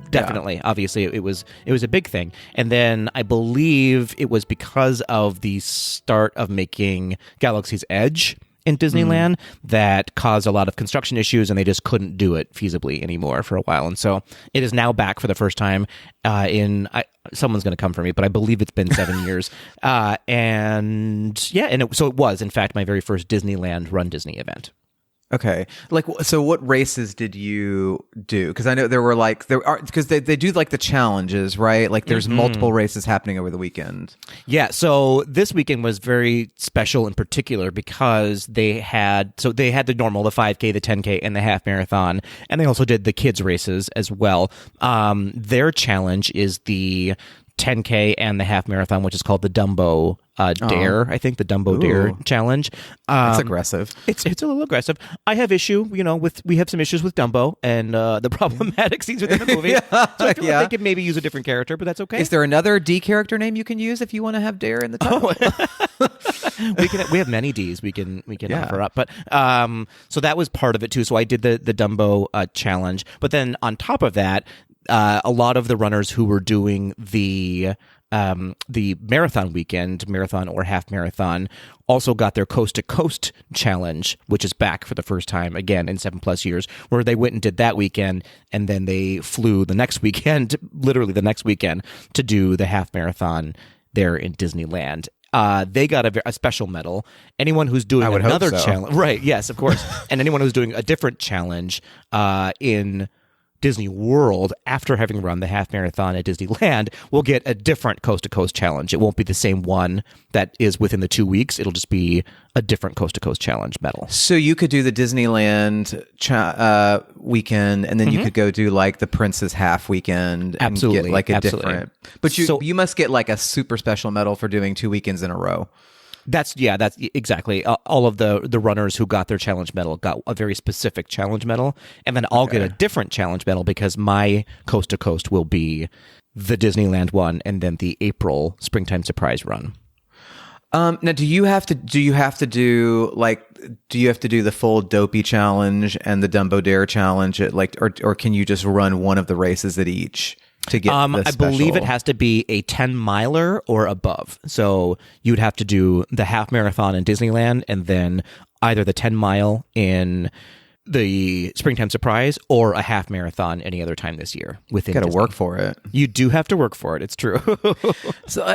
Definitely. Yeah. Obviously, it was a big thing. And then I believe it was because of the start of making Galaxy's Edge in Disneyland that caused a lot of construction issues, and they just couldn't do it feasibly anymore for a while. And so it is now back for the first time someone's going to come for me, but I believe it's been 7 years. So it was, in fact, my very first Disneyland Run Disney event. Okay. Like, so what races did you do? Because I know because they do like the challenges, right? Like there's multiple races happening over the weekend. Yeah. So this weekend was very special in particular because they had the normal, the 5K, the 10K, and the half marathon. And they also did the kids races as well. Their challenge is the 10K and the half marathon, which is called the Dumbo Dare. I think the Dumbo Dare challenge. It's aggressive. It's a little aggressive. I have we have some issues with Dumbo and the problematic scenes within the movie. Yeah. So I feel like they could maybe use a different character, but that's okay. Is there another D character name you can use if you want to have Dare in the title? We have many Ds we can offer up, but so that was part of it too. So I did the Dumbo challenge, but then on top of that, a lot of the runners who were doing the marathon weekend, marathon or half marathon, also got their coast to coast challenge, which is back for the first time again in 7+ years, where they went and did that weekend, and then they flew the next weekend, literally the next weekend, to do the half marathon there in Disneyland. They got a special medal. Anyone who's doing another challenge, right? Yes, of course. And anyone who's doing a different challenge in Disney World after having run the half marathon at Disneyland will get a different coast to coast challenge. It won't be the same one that is within the 2 weeks. It'll just be a different coast to coast challenge medal. So you could do the Disneyland weekend, and then you could go do like the Princess half weekend. Absolutely, and get like a different. But you must get like a super special medal for doing 2 weekends in a row. That's exactly. All of the runners who got their challenge medal got a very specific challenge medal, and then I'll get a different challenge medal because my coast to coast will be the Disneyland one, and then the April springtime surprise run. Now, do you have to do the full Dopey challenge and the Dumbo Dare challenge at or can you just run one of the races at each? To get I believe it has to be a 10-miler or above. So you'd have to do the half marathon in Disneyland and then either the 10-mile in the Springtime Surprise or a half marathon any other time this year. Within Got to work for it. You do have to work for it. It's true. So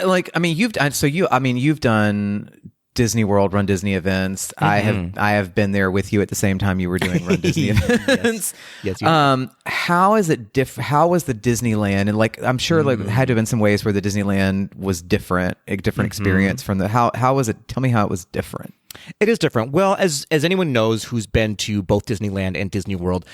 you've done Disney World, Run Disney events. I have been there with you at the same time you were doing Run Disney events. Yes. How is it how was the Disneyland? And I'm sure it had to have been some ways where the Disneyland was different, a different experience from how was it? Tell me how it was different. It is different. Well, as anyone knows who's been to both Disneyland and Disney World,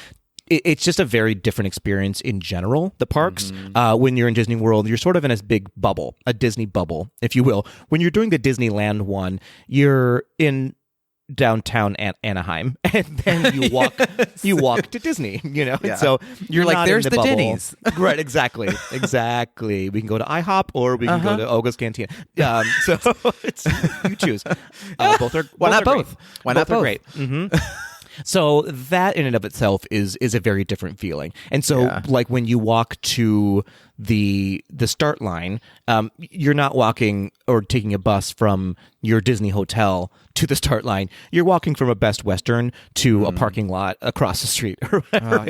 it's just a very different experience in general, the parks. When you're in Disney World, you're sort of in a big bubble, a Disney bubble, if you will. When you're doing the Disneyland one, you're in downtown Anaheim, and then you walk to Disney, Yeah. And so you're like, not there's in the the bubble. Denny's. Right, exactly. We can go to IHOP or we can go to Olga's Cantina. So you choose. Both are Why not both? Great. Why not both? Are great. So that in and of itself is a very different feeling. And so when you walk to the start line, you're not walking or taking a bus from your Disney hotel to the start line. You're walking from a Best Western to a parking lot across the street. Or whatever,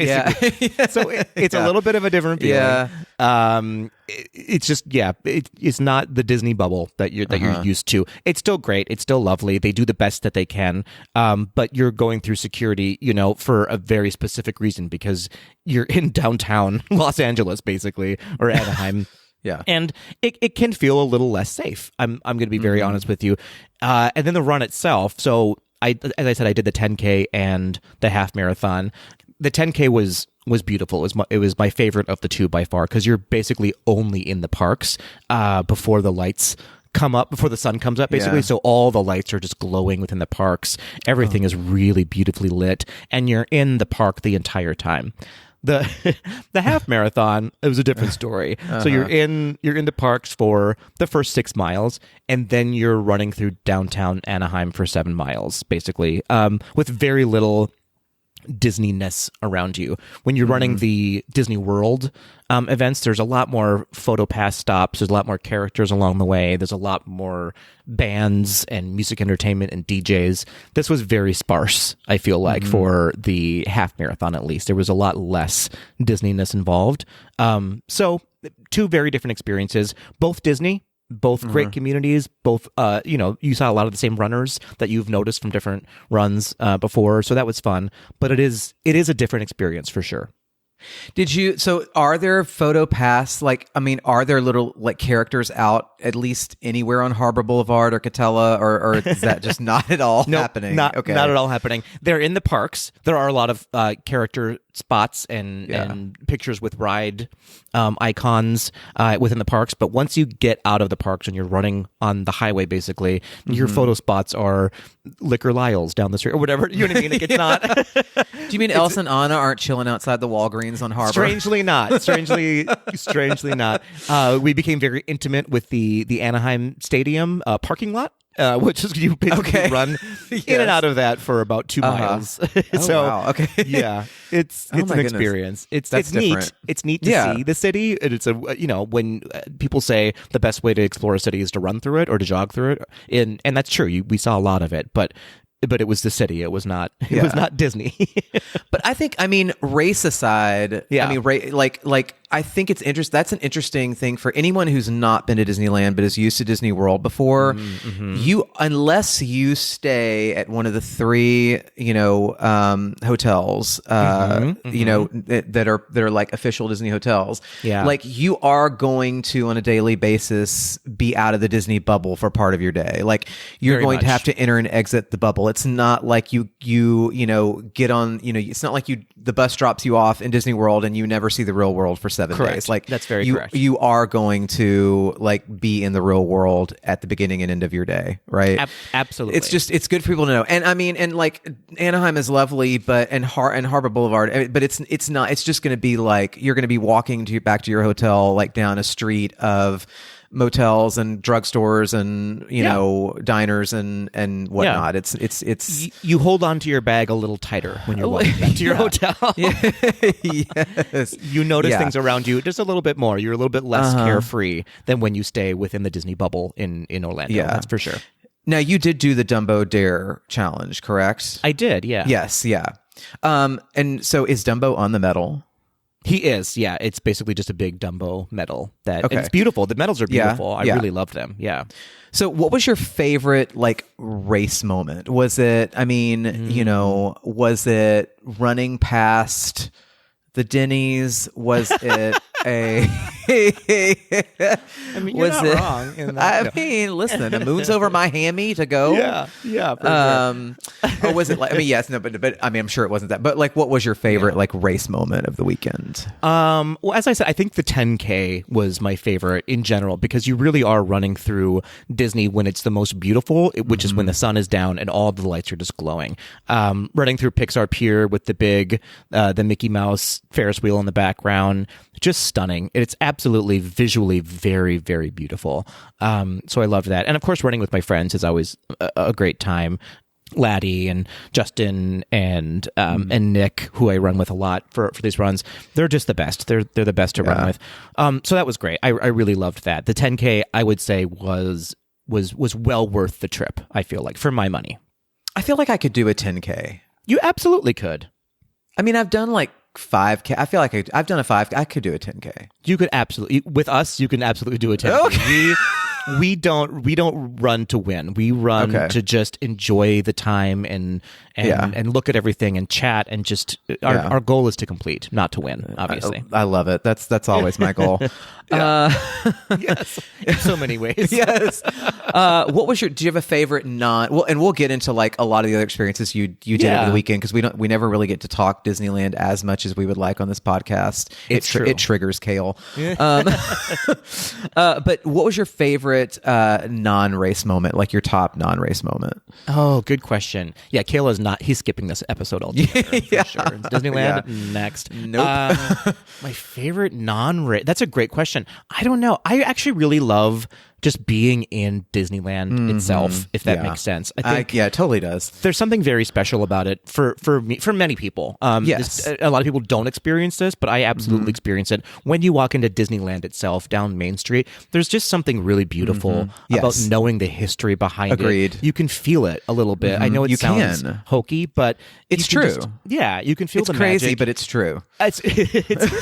So it's a little bit of a different feeling. Yeah. It's just it's not the Disney bubble that you're used to. It's still great. It's still lovely. They do the best that they can. But you're going through security, for a very specific reason because you're in downtown Los Angeles, basically, or Anaheim. Yeah. And it can feel a little less safe. I'm going to be very honest with you. And then the run itself. So as I said, I did the 10K and the half marathon. The 10K was beautiful. It was my favorite of the two by far because you're basically only in the parks before the lights come up, before the sun comes up, basically. So all the lights are just glowing within the parks. Everything is really beautifully lit, and you're in the park the entire time. The half marathon, it was a different story. So you're in the parks for the first 6 miles, and then you're running through downtown Anaheim for 7 miles, basically, with very little Disney-ness around you. When you're running the Disney World events, there's a lot more photo pass stops. There's a lot more characters along the way. There's a lot more bands and music entertainment and DJs. This was very sparse, I feel like, for the half marathon at least. There was a lot less Disney-ness involved. So 2 very different experiences, both Disney, both great communities, both, you saw a lot of the same runners that you've noticed from different runs before. So that was fun, but it is a different experience for sure. So are there photo pass, are there little characters out at least anywhere on Harbor Boulevard or Catella, or is that just not at all happening? Not at all happening. They're in the parks. There are a lot of character spots and pictures with ride icons within the parks. But once you get out of the parks and you're running on the highway, basically, your photo spots are Liquor Lyle's down the street or whatever. You know what I mean? Like, it's not. Do you mean Elsa and Anna aren't chilling outside the Walgreens on Harbor? Strangely not. Strangely not. We became very intimate with the Anaheim Stadium parking lot. Which is you basically run in and out of that for about 2 miles. Wow. Okay. Yeah, it's an experience. It's neat. It's neat to see the city. And it's when people say the best way to explore a city is to run through it or to jog through it, and that's true. We saw a lot of it, but it was the city. It was not. It was not Disney. But I think, race aside, I think it's interesting. That's an interesting thing for anyone who's not been to Disneyland but is used to Disney World before. Unless you stay at one of the 3, hotels, that are like official Disney hotels. Yeah. Like, you are going to, on a daily basis, be out of the Disney bubble for part of your day. Like, you're going to have to enter and exit the bubble. It's not like you get on, it's not like the bus drops you off in Disney World and you never see the real world for 7 days. Like, that's very correct. You are going to be in the real world at the beginning and end of your day, right? Absolutely. It's good for people to know. And Anaheim is lovely, but and Harbor Boulevard, but it's not. It's just going to be like you're going to be walking back to your hotel like down a street of motels and drugstores and diners and whatnot. It's you hold on to your bag a little tighter when you're walking back to your hotel. Yes. You notice things around you just a little bit more. You're a little bit less carefree than when you stay within the Disney bubble in Orlando. Yeah, that's for sure. Now, you did do the Dumbo Dare challenge, correct? I did. Yeah. Yes. Yeah. And so is Dumbo on the medal? He is, yeah. It's basically just a big Dumbo medal. And it's beautiful. The medals are beautiful. I really love them. Yeah. So what was your favorite, race moment? Was it, was it running past the Denny's? Was it you're not wrong in that. Listen, the moon's over my hammy to go. Yeah. For sure. Or was it yes, no, but I'm sure it wasn't that. But what was your favorite race moment of the weekend? Well, as I said, I think the 10K was my favorite in general because you really are running through Disney when it's the most beautiful, which is when the sun is down and all the lights are just glowing. Running through Pixar Pier with the Mickey Mouse Ferris wheel in the background, just stunning. It's absolutely visually very, very beautiful. So I loved that. And of course, running with my friends is always a great time. Laddie and Justin and Nick, who I run with a lot for these runs, they're just the best. They're the best to run with. So that was great. I really loved that. The 10K, I would say, was well worth the trip, I feel like, for my money. I feel like I could do a 10K. You absolutely could. I've done 5K. I feel like I've done a 5K. I could do a 10K. You could absolutely, with us, you can absolutely do a 10K. Okay. We don't run to win. We run to just enjoy the time and look at everything and chat and just our goal is to complete, not to win, obviously. I love it. That's always my goal. Yes, in so many ways. Yes. What was do you have a favorite and we'll get into a lot of the other experiences you did over the weekend because we never really get to talk Disneyland as much as we would like on this podcast. It's true. It triggers Kale. But what was your favorite non-race moment, your top non-race moment? Oh, good question. Yeah, Kayla's he's skipping this episode altogether, for sure. Disneyland next. Nope. My favorite non-race, that's a great question. I don't know. I actually really love just being in Disneyland itself, if that makes sense. I think it totally does. There's something very special about it for me, for many people. Yes. A lot of people don't experience this, but I absolutely experience it. When you walk into Disneyland itself, down Main Street, there's just something really beautiful about knowing the history behind Agreed. it. You can feel it a little bit. I know it sounds hokey, but it's true. You can feel it's the crazy, magic. but it's true. It's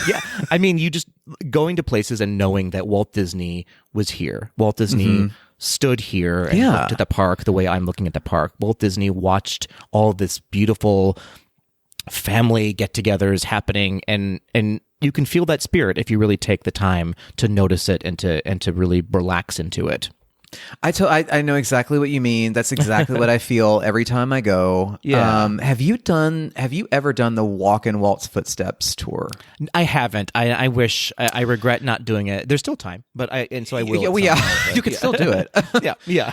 yeah. You just going to places and knowing that Walt Disney was here. Walt Disney stood here and looked at the park the way I'm looking at the park. Walt Disney watched all this beautiful family get-togethers happening and you can feel that spirit if you really take the time to notice it and to really relax into it. I know exactly what you mean. That's exactly what I feel every time I go. Yeah. Have you ever done the Walk and Walt's Footsteps tour? I haven't. I wish. I regret not doing it. There's still time, so I will. You could still do it. Yeah.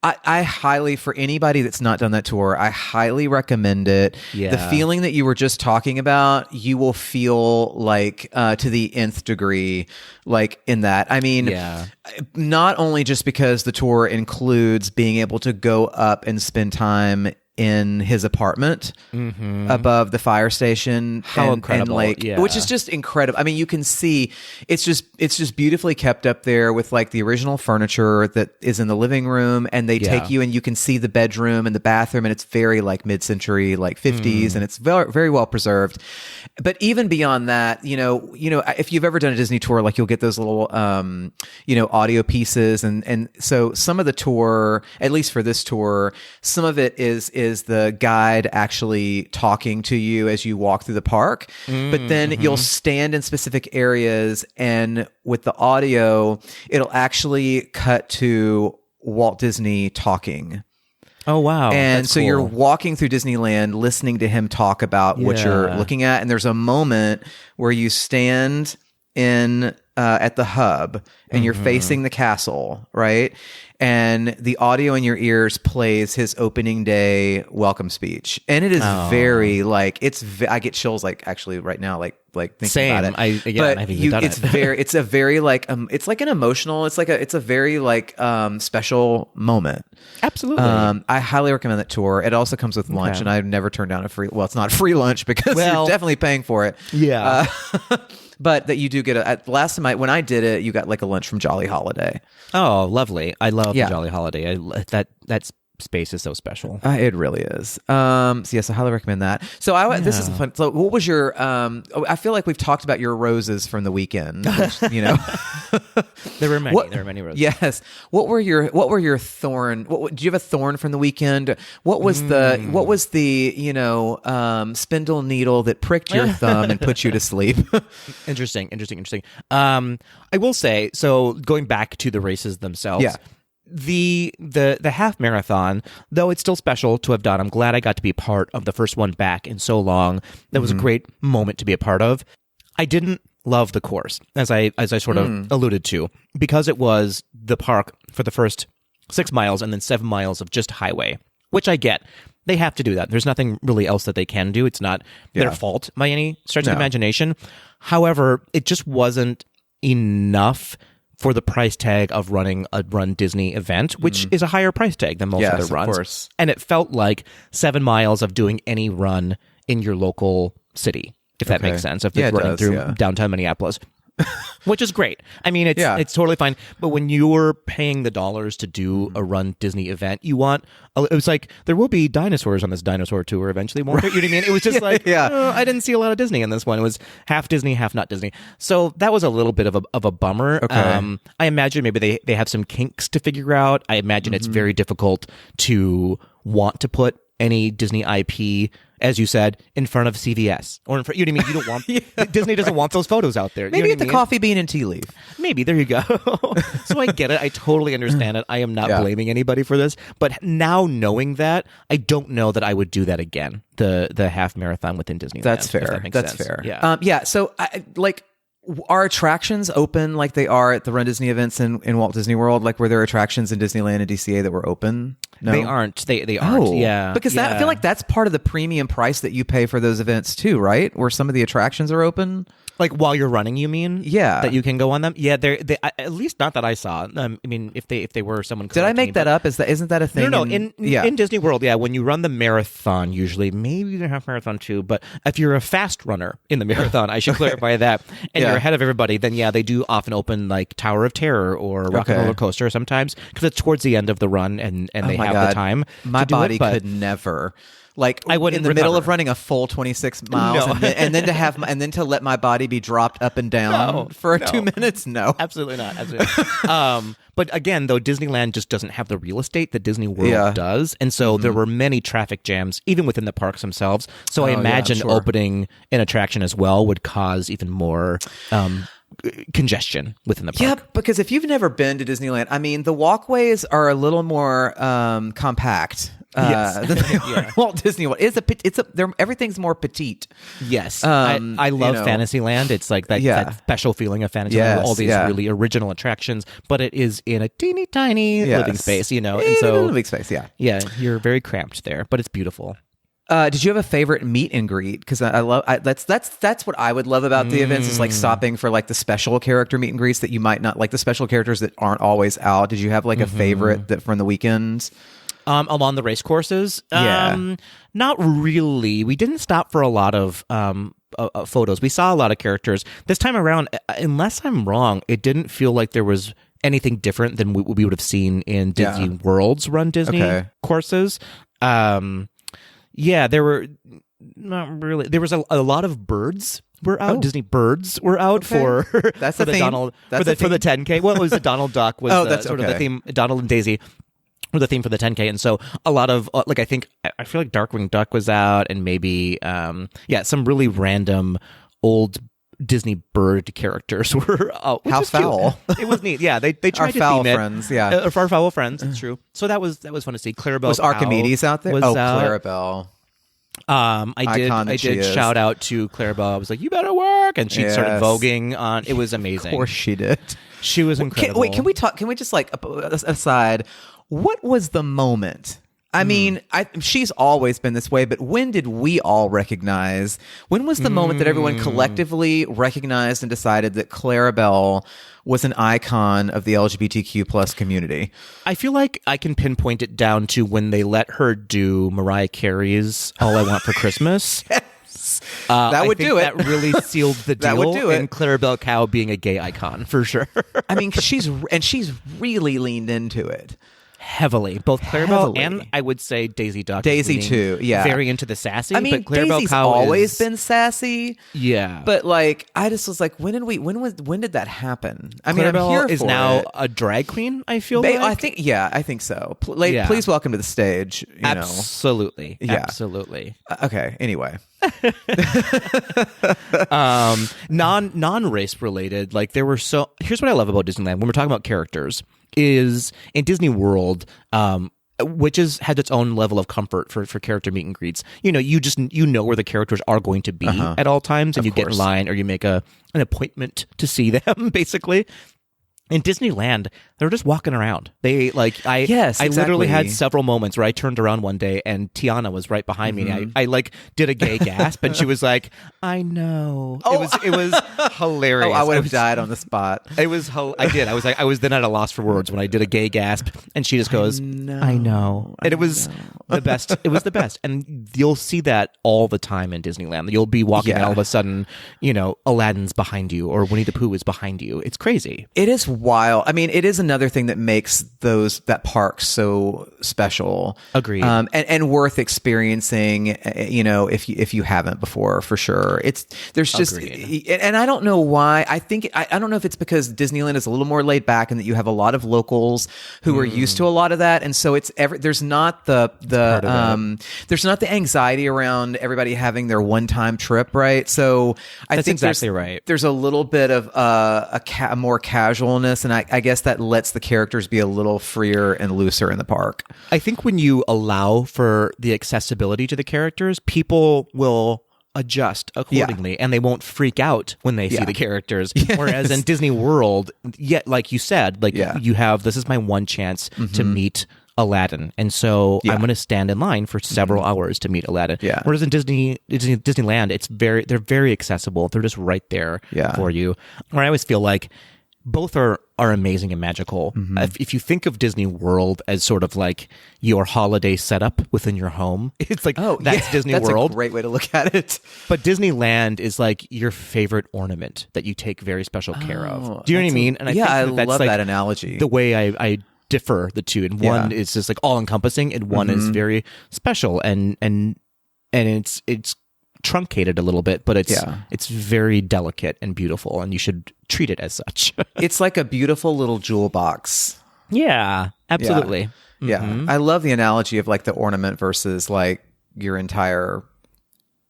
I highly, for anybody that's not done that tour, I highly recommend it. Yeah. The feeling that you were just talking about, you will feel like to the nth degree, like in that. I mean, not only just because the tour includes being able to go up and spend time in his apartment above the fire station. How incredible. Which is just incredible. I mean, you can see it's just beautifully kept up there with like the original furniture that is in the living room, and they take you and you can see the bedroom and the bathroom, and it's very like mid-century, like 50s, and it's very, very well preserved. But even beyond that, you know, if you've ever done a Disney tour, like you'll get those little audio pieces, and so some of the tour, at least for this tour, some of it is the guide actually talking to you as you walk through the park. But then you'll stand in specific areas, and with the audio, it'll actually cut to Walt Disney talking. Oh, wow. And That's so cool. you're walking through Disneyland, listening to him talk about what you're looking at. And there's a moment where you stand in at the hub and you're facing the castle, right? And the audio in your ears plays his opening day welcome speech. And it is very like, I get chills like actually right now, like thinking about it. I haven't even done it. It's a very like, it's like an emotional, it's a very like special moment. Absolutely. I highly recommend that tour. It also comes with lunch, and I've never turned down it's not free lunch because you're definitely paying for it. Yeah. But that you do get last time when I did it, you got like a lunch from Jolly Holiday. Oh, lovely. I love the Jolly Holiday. That space is so special. It really is. So yes, I highly recommend that. So this is fun. So what was your, I feel like we've talked about your roses from the weekend, which, There were many roses. Yes. What were your thorn? Do you have a thorn from the weekend? What was the spindle needle that pricked your thumb and put you to sleep? Interesting. I will say, so going back to the races themselves. Yeah. The half marathon, though it's still special to have done, I'm glad I got to be part of the first one back in so long. That was a great moment to be a part of. I didn't love the course, as I sort of alluded to, because it was the park for the first 6 miles and then 7 miles of just highway, which I get. They have to do that. There's nothing really else that they can do. It's not their fault by any stretch of the imagination. However, it just wasn't enough for the price tag of running a Run Disney event, which is a higher price tag than most other runs. Of course. And it felt like 7 miles of doing any run in your local city, if that makes sense. If it's running through downtown Minneapolis. Which is great. I mean, it's totally fine. But when you're paying the dollars to do a Run Disney event, it was like, there will be dinosaurs on this dinosaur tour eventually, won't there? You know what I mean? It was just I didn't see a lot of Disney in this one. It was half Disney, half not Disney. So that was a little bit of a bummer. Okay. I imagine maybe they have some kinks to figure out. I imagine it's very difficult to want to put any Disney IP, as you said, in front of CVS or in front. You know what I mean? You don't want Disney doesn't want those photos out there. Maybe you know at the coffee bean and tea leaf. Maybe there you go. So I get it. I totally understand it. I am not blaming anybody for this. But now knowing that, I don't know that I would do that again. The half marathon within Disneyland. That's fair. That makes That's sense. fair. Yeah. So are attractions open like they are at the Run Disney events in Walt Disney World? Like, were there attractions in Disneyland and DCA that were open? No? They aren't. They aren't. Yeah. Because I feel like that's part of the premium price that you pay for those events too, right? Where some of the attractions are open. Like while you're running, you mean? Yeah. That you can go on them? Yeah, they at least not that I saw. I mean, if they were someone. Did I make that up? Isn't that a thing? No. In Disney World, when you run the marathon, usually maybe the half marathon too. But if you're a fast runner in the marathon, I should clarify that, and you're ahead of everybody, then they do often open like Tower of Terror or Rock and Roller Coaster sometimes because it's towards the end of the run and they have the time. My to do body it, but could never. Like I wouldn't in the middle of recover. running a full 26 miles, No. and then to let my body be dropped up and down for 2 minutes. No, Absolutely not. Absolutely not. But again, though, Disneyland just doesn't have the real estate that Disney World does. And so there were many traffic jams, even within the parks themselves. So I imagine sure. opening an attraction as well would cause even more congestion within the park. Yeah, because if you've never been to Disneyland, I mean, the walkways are a little more compact. Yes. Than they are at Walt Disney World. Everything's more petite. Yes. I love Fantasyland. It's like that special feeling of Fantasyland with all these really original attractions, but it is in a teeny tiny living space, and so living space, yeah, you're very cramped there, but it's beautiful. Did you have a favorite meet and greet? Because that's what I would love about the events is like stopping for like the special character meet and greets that you might not like, the special characters that aren't always out. Did you have like a favorite that from the weekends? Along the race courses? Not really. We didn't stop for a lot of photos. We saw a lot of characters. This time around, unless I'm wrong, it didn't feel like there was anything different than we would have seen in Disney World's Run Disney courses. There were not really. There was a lot of birds were out. Disney birds were out for that's for the the theme. Donald That's for the 10K. Well, it was the Donald Duck was that's sort of the theme. Donald and Daisy were the theme for the 10K, and so a lot of I feel like Darkwing Duck was out, and maybe some really random old Disney bird characters were which How was foul. cute. It was neat. Yeah, they tried Our to foul theme it. friends, yeah. For our foul friends, it's true. So that was fun to see. Clarabelle Was Cow Archimedes out there? was out. Clarabelle. I Icon that she did is. shout out to Clarabelle. I was like, "You better work," and she started Yes. voguing on. It was amazing. Of course she did. She was incredible. Can we talk? Can we just like aside? What was the moment? I mean, she's always been this way, but when did we all recognize? When was the moment that everyone collectively recognized and decided that Clarabelle was an icon of the LGBTQ plus community? I feel like I can pinpoint it down to when they let her do Mariah Carey's "All I Want for Christmas." That would do it. That really sealed the deal. That would do it. And Clarabelle Cow being a gay icon for sure. I mean, she's really leaned into it. Heavily, both Clarabelle and I would say Daisy Duck. Daisy is too, yeah. very into the sassy. I mean, but Clarabelle Daisy's Cow always been sassy. Yeah, But like, I just was like, when did that happen? I mean, I'm Clarabelle here is for now it. a drag queen. I feel like. I think so. Yeah. Please welcome to the stage. You know. Absolutely, Yeah. absolutely. Okay. Anyway, non-race related, like there were here's what I love about Disneyland when we're talking about characters is in Disney World, which had its own level of comfort for character meet and greets. You know where the characters are going to be at all times, and you get in line or you make an appointment to see them basically. In Disneyland, they were just walking around. They I literally had several moments where I turned around one day and Tiana was right behind me. And I did a gay gasp, and she was like, "I know." It was hilarious. I would have died on the spot. It was. I did. I was then at a loss for words when I did a gay gasp, and she just goes, "I know," and it was the best. It was the best, and you'll see that all the time in Disneyland. You'll be walking, and all of a sudden, Aladdin's behind you, or Winnie the Pooh is behind you. It's crazy. It is wild. I mean, it is another thing that makes that park so special. Agreed. And worth experiencing. If you haven't before, for sure. There's just, and I don't know why. I don't know if it's because Disneyland is a little more laid back and that you have a lot of locals who are used to a lot of that, and so there's not the there's not the anxiety around everybody having their one-time trip, right? So I That's think exactly right. There's a little bit of a more casualness, and I guess that lets the characters be a little freer and looser in the park. I think when you allow for the accessibility to the characters, people will adjust accordingly, and they won't freak out when they see the characters. Yes. Whereas in Disney World, like you said, you have, this is my one chance to meet Aladdin, and so I'm going to stand in line for several hours to meet Aladdin. Yeah. Whereas in Disneyland, they're very accessible. They're just right there for you. Where I always feel like both are amazing and magical. If you think of Disney World as sort of like your holiday setup within your home, it's like, that's Disney World. That's a great way to look at it. But Disneyland is like your favorite ornament that you take very special care of. Do you know what I mean? And I think that's love like that analogy. The way I differ the two, and one is just like all encompassing, and one is very special and and it's truncated a little bit, but it's very delicate and beautiful, and you should treat it as such. It's like a beautiful little jewel box. Yeah, absolutely. Yeah. I love the analogy of like the ornament versus like your entire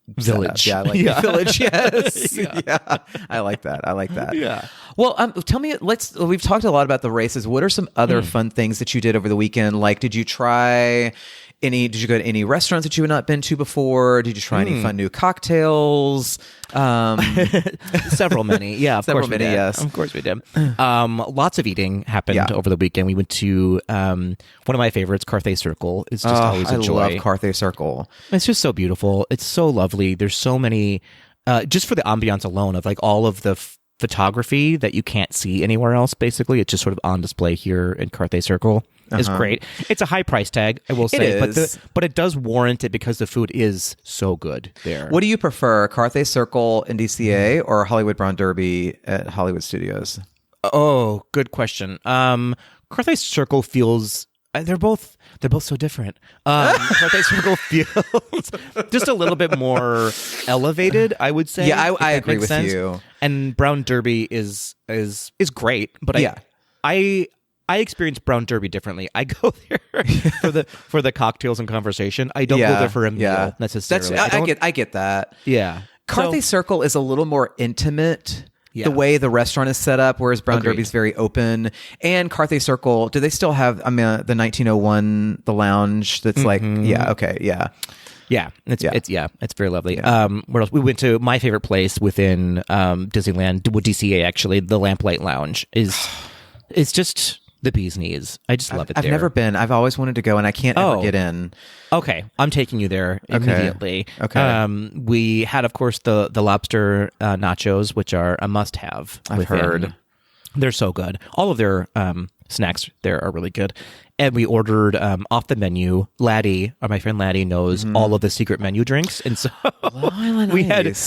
village. Setup. Yeah, like village. Yes. Yeah. I like that. Yeah. Well, tell me. We've talked a lot about the races. What are some other fun things that you did over the weekend? Like, did you go to any restaurants that you had not been to before? Did you try any fun new cocktails? Several many. Yeah, of course we did. Yes. Of course we did. Lots of eating happened over the weekend. We went to one of my favorites, Carthay Circle. It's just always a joy. I love Carthay Circle. It's just so beautiful. It's so lovely. There's so many, just for the ambiance alone of like all of the photography that you can't see anywhere else. Basically, it's just sort of on display here in Carthay Circle. Is great. It's a high price tag, I will say, but it does warrant it because the food is so good there. What do you prefer, Carthay Circle in DCA or Hollywood Brown Derby at Hollywood Studios? Oh, good question. Carthay Circle feels they're both so different. Carthay Circle feels just a little bit more elevated, I would say. Yeah, I agree with you. And Brown Derby is great, but I experience Brown Derby differently. I go there for the cocktails and conversation. I don't go there for a meal necessarily. I get that. Yeah. Carthay Circle is a little more intimate. The way the restaurant is set up, whereas Brown Derby is very open. And Carthay Circle, do they still have the 1901, the lounge that's like, Yeah, it's very lovely. Where else? We went to my favorite place within Disneyland, DCA actually, the Lamplight Lounge it's just the bee's knees. I just love it there. I've never been. I've always wanted to go, and I can't ever get in. Okay, I'm taking you there immediately. Okay. We had, of course, the lobster nachos, which are a must-have. I've heard. They're so good. All of their snacks there are really good. And we ordered off the menu. Laddie, or my friend Laddie, knows all of the secret menu drinks. And so we had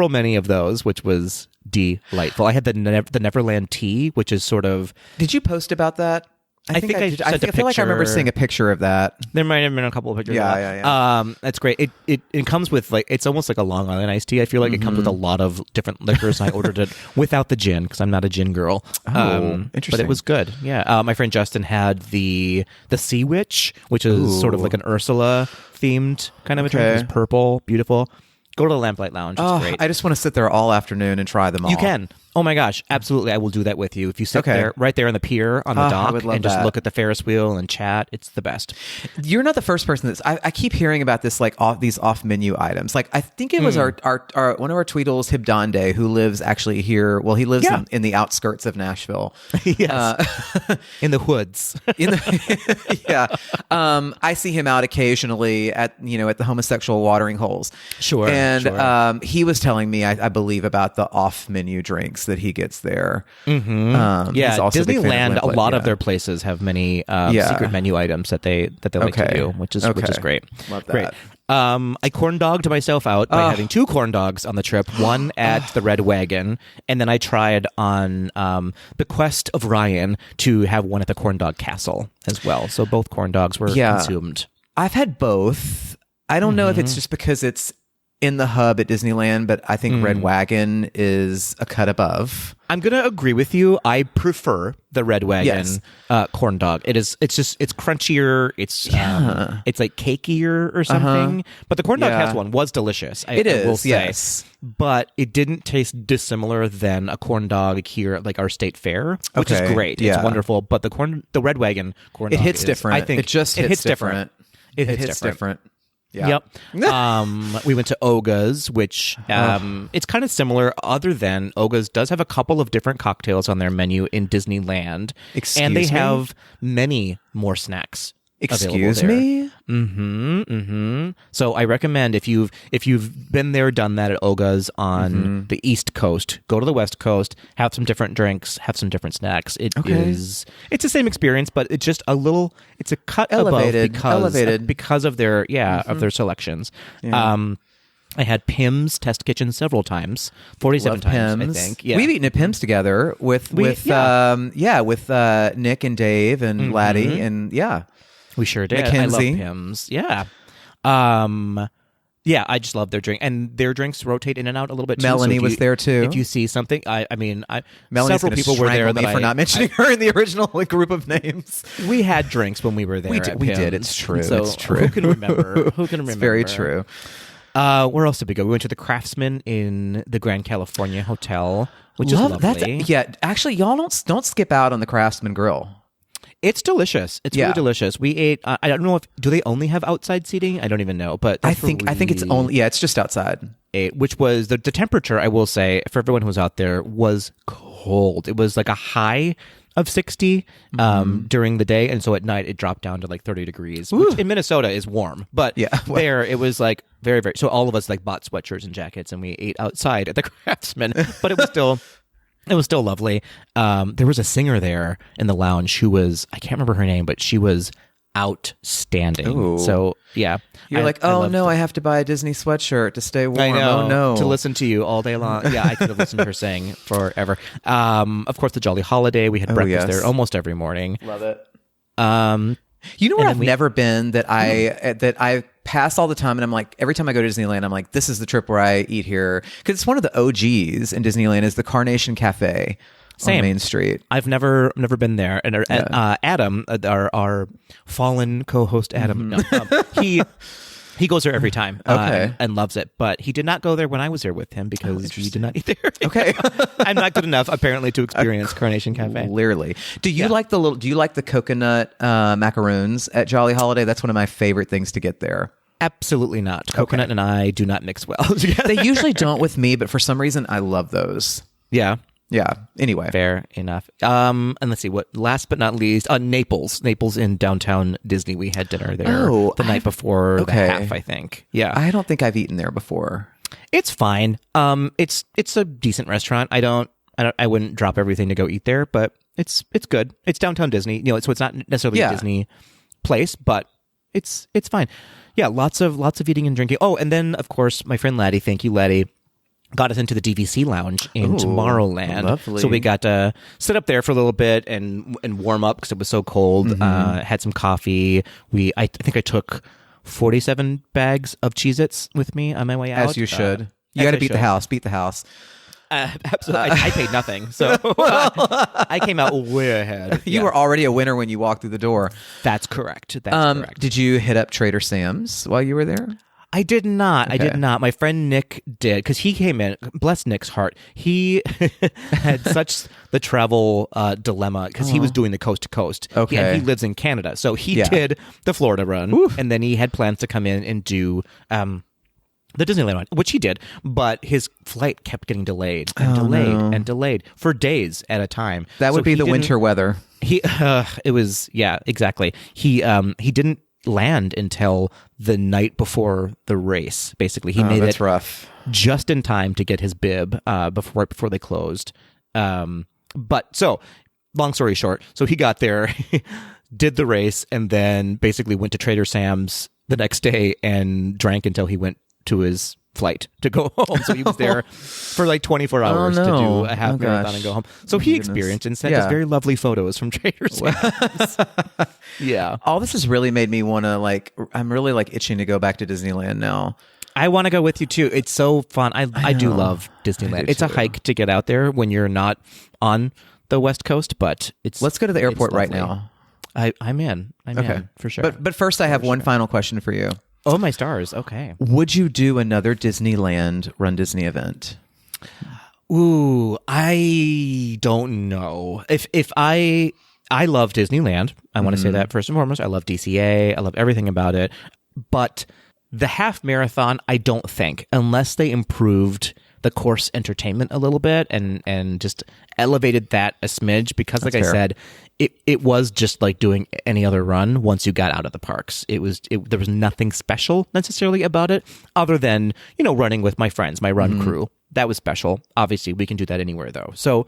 many of those, which was delightful. I had the Neverland tea, which is sort of... Did you post about that? I feel like I remember seeing a picture of that. There might have been a couple of pictures. Yeah. That's great. It comes with like, it's almost like a Long Island iced tea. I feel like it comes with a lot of different liquors. I ordered it without the gin because I'm not a gin girl. Interesting. But it was good. Yeah. My friend Justin had the Sea Witch, which is sort of like an Ursula themed kind of a drink. It was purple, beautiful. Go to the Lamplight Lounge. It's great. I just want to sit there all afternoon and try them all. You can. Oh my gosh, absolutely. I will do that with you. If you sit there, right there on the pier on the dock and just look at the Ferris wheel and chat, it's the best. You're not the first person that's... I keep hearing about this, like these off-menu items. Like, I think it was our one of our Tweedles, Hibdande, who lives actually here. Well, he lives in the outskirts of Nashville. Yes. In the hoods. I see him out occasionally at the homosexual watering holes. Sure. And he was telling me, I believe, about the off-menu drinks that he gets there. Disneyland, a lot of their places have many secret menu items that they like to do, which is great. Love that. I corn dogged myself out by having 2 corn dogs on the trip, one at the Red Wagon, and then I tried on bequest of Ryan to have one at the Corn Dog Castle as well. So both corn dogs were consumed. I've had both. I don't know if it's just because it's in the hub at Disneyland, but I think Red Wagon is a cut above. I'm going to agree with you. I prefer the Red Wagon corn dog. It's crunchier. It's like cakier or something. But the corn dog has one was delicious. I will say. Yes. But it didn't taste dissimilar than a corn dog here at like our state fair, which is great. Yeah. It's wonderful. But the Red Wagon corn dog, it hits different. I think it just hits different. It hits different. Yeah. Yep. We went to Oga's, which it's kind of similar, other than Oga's does have a couple of different cocktails on their menu in Disneyland. And they have many more snacks. Excuse me? So I recommend if you've been there, done that at Oga's on the East Coast, go to the West Coast, have some different drinks, have some different snacks. It's the same experience, but it's just it's a cut elevated because of their of their selections. Yeah. I had Pim's Test Kitchen several times, 47 times, I think. Yeah. We've eaten at Pim's together with Nick and Dave and Laddie, and we sure did. Mackenzie. I love Pim's. Yeah. Yeah, I just love their drink, and their drinks rotate in and out a little bit too. Melanie was there too. If you see something, Melanie's several people were there me for not mentioning her in the original group of names. We had drinks when we were there. We did. It's true. So it's true. Who can remember? It's very true. Where else did we go? We went to the Craftsman in the Grand California Hotel, which is lovely. Actually, y'all don't skip out on the Craftsman Grill. It's delicious. It's really delicious. We ate. I don't know do they only have outside seating? I don't even know. But I think it's only it's just outside. Which was the temperature. I will say for everyone who was out there was cold. It was like a high of 60 during the day, and so at night it dropped down to like 30 degrees, which in Minnesota is warm. But there it was like very, very. So all of us like bought sweatshirts and jackets, and we ate outside at the Craftsman. But it was still. It was still lovely. There was a singer there in the lounge who was, I can't remember her name, but she was outstanding. Ooh. So, yeah. You're I have to buy a Disney sweatshirt to stay warm. I know, oh, no. To listen to you all day long. Yeah, I could have listened to her sing forever. Of course, the Jolly Holiday. We had breakfast there almost every morning. Love it. You know where I've never been that I pass all the time, and I'm like, every time I go to Disneyland, I'm like, this is the trip where I eat here, because it's one of the OGs in Disneyland is the Carnation Cafe on Main Street. I've never been there, and Adam, our fallen co-host Adam, he goes there every time and loves it. But he did not go there when I was there with him because he did not eat there. Okay. I'm not good enough apparently to experience Carnation Cafe. Clearly. Do you like the coconut macaroons at Jolly Holiday? That's one of my favorite things to get there. Absolutely not. Coconut and I do not mix well together. They usually don't with me, but for some reason I love those. Yeah. Yeah. Anyway. Fair enough. And let's see what, last but not least, Naples in downtown Disney. We had dinner there the night before the half, I think. Yeah. I don't think I've eaten there before. It's fine. It's a decent restaurant. I wouldn't drop everything to go eat there, but it's good. It's downtown Disney. So it's not necessarily a Disney place, but it's fine. Yeah. Lots of eating and drinking. Oh, and then of course my friend Laddie, thank you, Laddie, got us into the DVC lounge in Tomorrowland. Lovely. So we got to sit up there for a little bit and warm up because it was so cold. Had some coffee. I think I took 47 bags of Cheez-Its with me on my way out. As you should. You got to beat the house. Beat the house. Absolutely. I paid nothing. So I came out way ahead. You were already a winner when you walked through the door. That's correct. That's correct. Did you hit up Trader Sam's while you were there? I did not. Okay. I did not. My friend Nick did, because he came in. Bless Nick's heart. He had such the travel dilemma because he was doing the coast to coast. Okay. And he lives in Canada, so he did the Florida run, and then he had plans to come in and do the Disneyland run, which he did. But his flight kept getting delayed and delayed for days at a time. That would be the winter weather. It was exactly. He didn't land until the night before the race. Basically, he made it rough just in time to get his bib before they closed. But so, long story short, so he got there, did the race, and then basically went to Trader Sam's the next day and drank until he went to his flight to go home. So he was there for like 24 hours to do a half marathon and go home. So he experienced and sent us very lovely photos from Trader Sam's. Yeah. All this has really made me want to I'm really itching to go back to Disneyland now. I want to go with you too. It's so fun. I do love Disneyland. It's a hike to get out there when you're not on the West Coast, but let's go to the airport right now. I'm in. I'm in for sure. But first I have one final question for you. Oh, my stars. Okay. Would you do another Disneyland Run Disney event? Ooh, I don't know. If I love Disneyland. I want to say that first and foremost. I love DCA. I love everything about it. But the half marathon, I don't think, unless they improved the course entertainment a little bit and just elevated that a smidge, because like I said, it was just like doing any other run once you got out of the parks. There was nothing special necessarily about it other than, running with my friends, my run crew. That was special. Obviously, we can do that anywhere though. So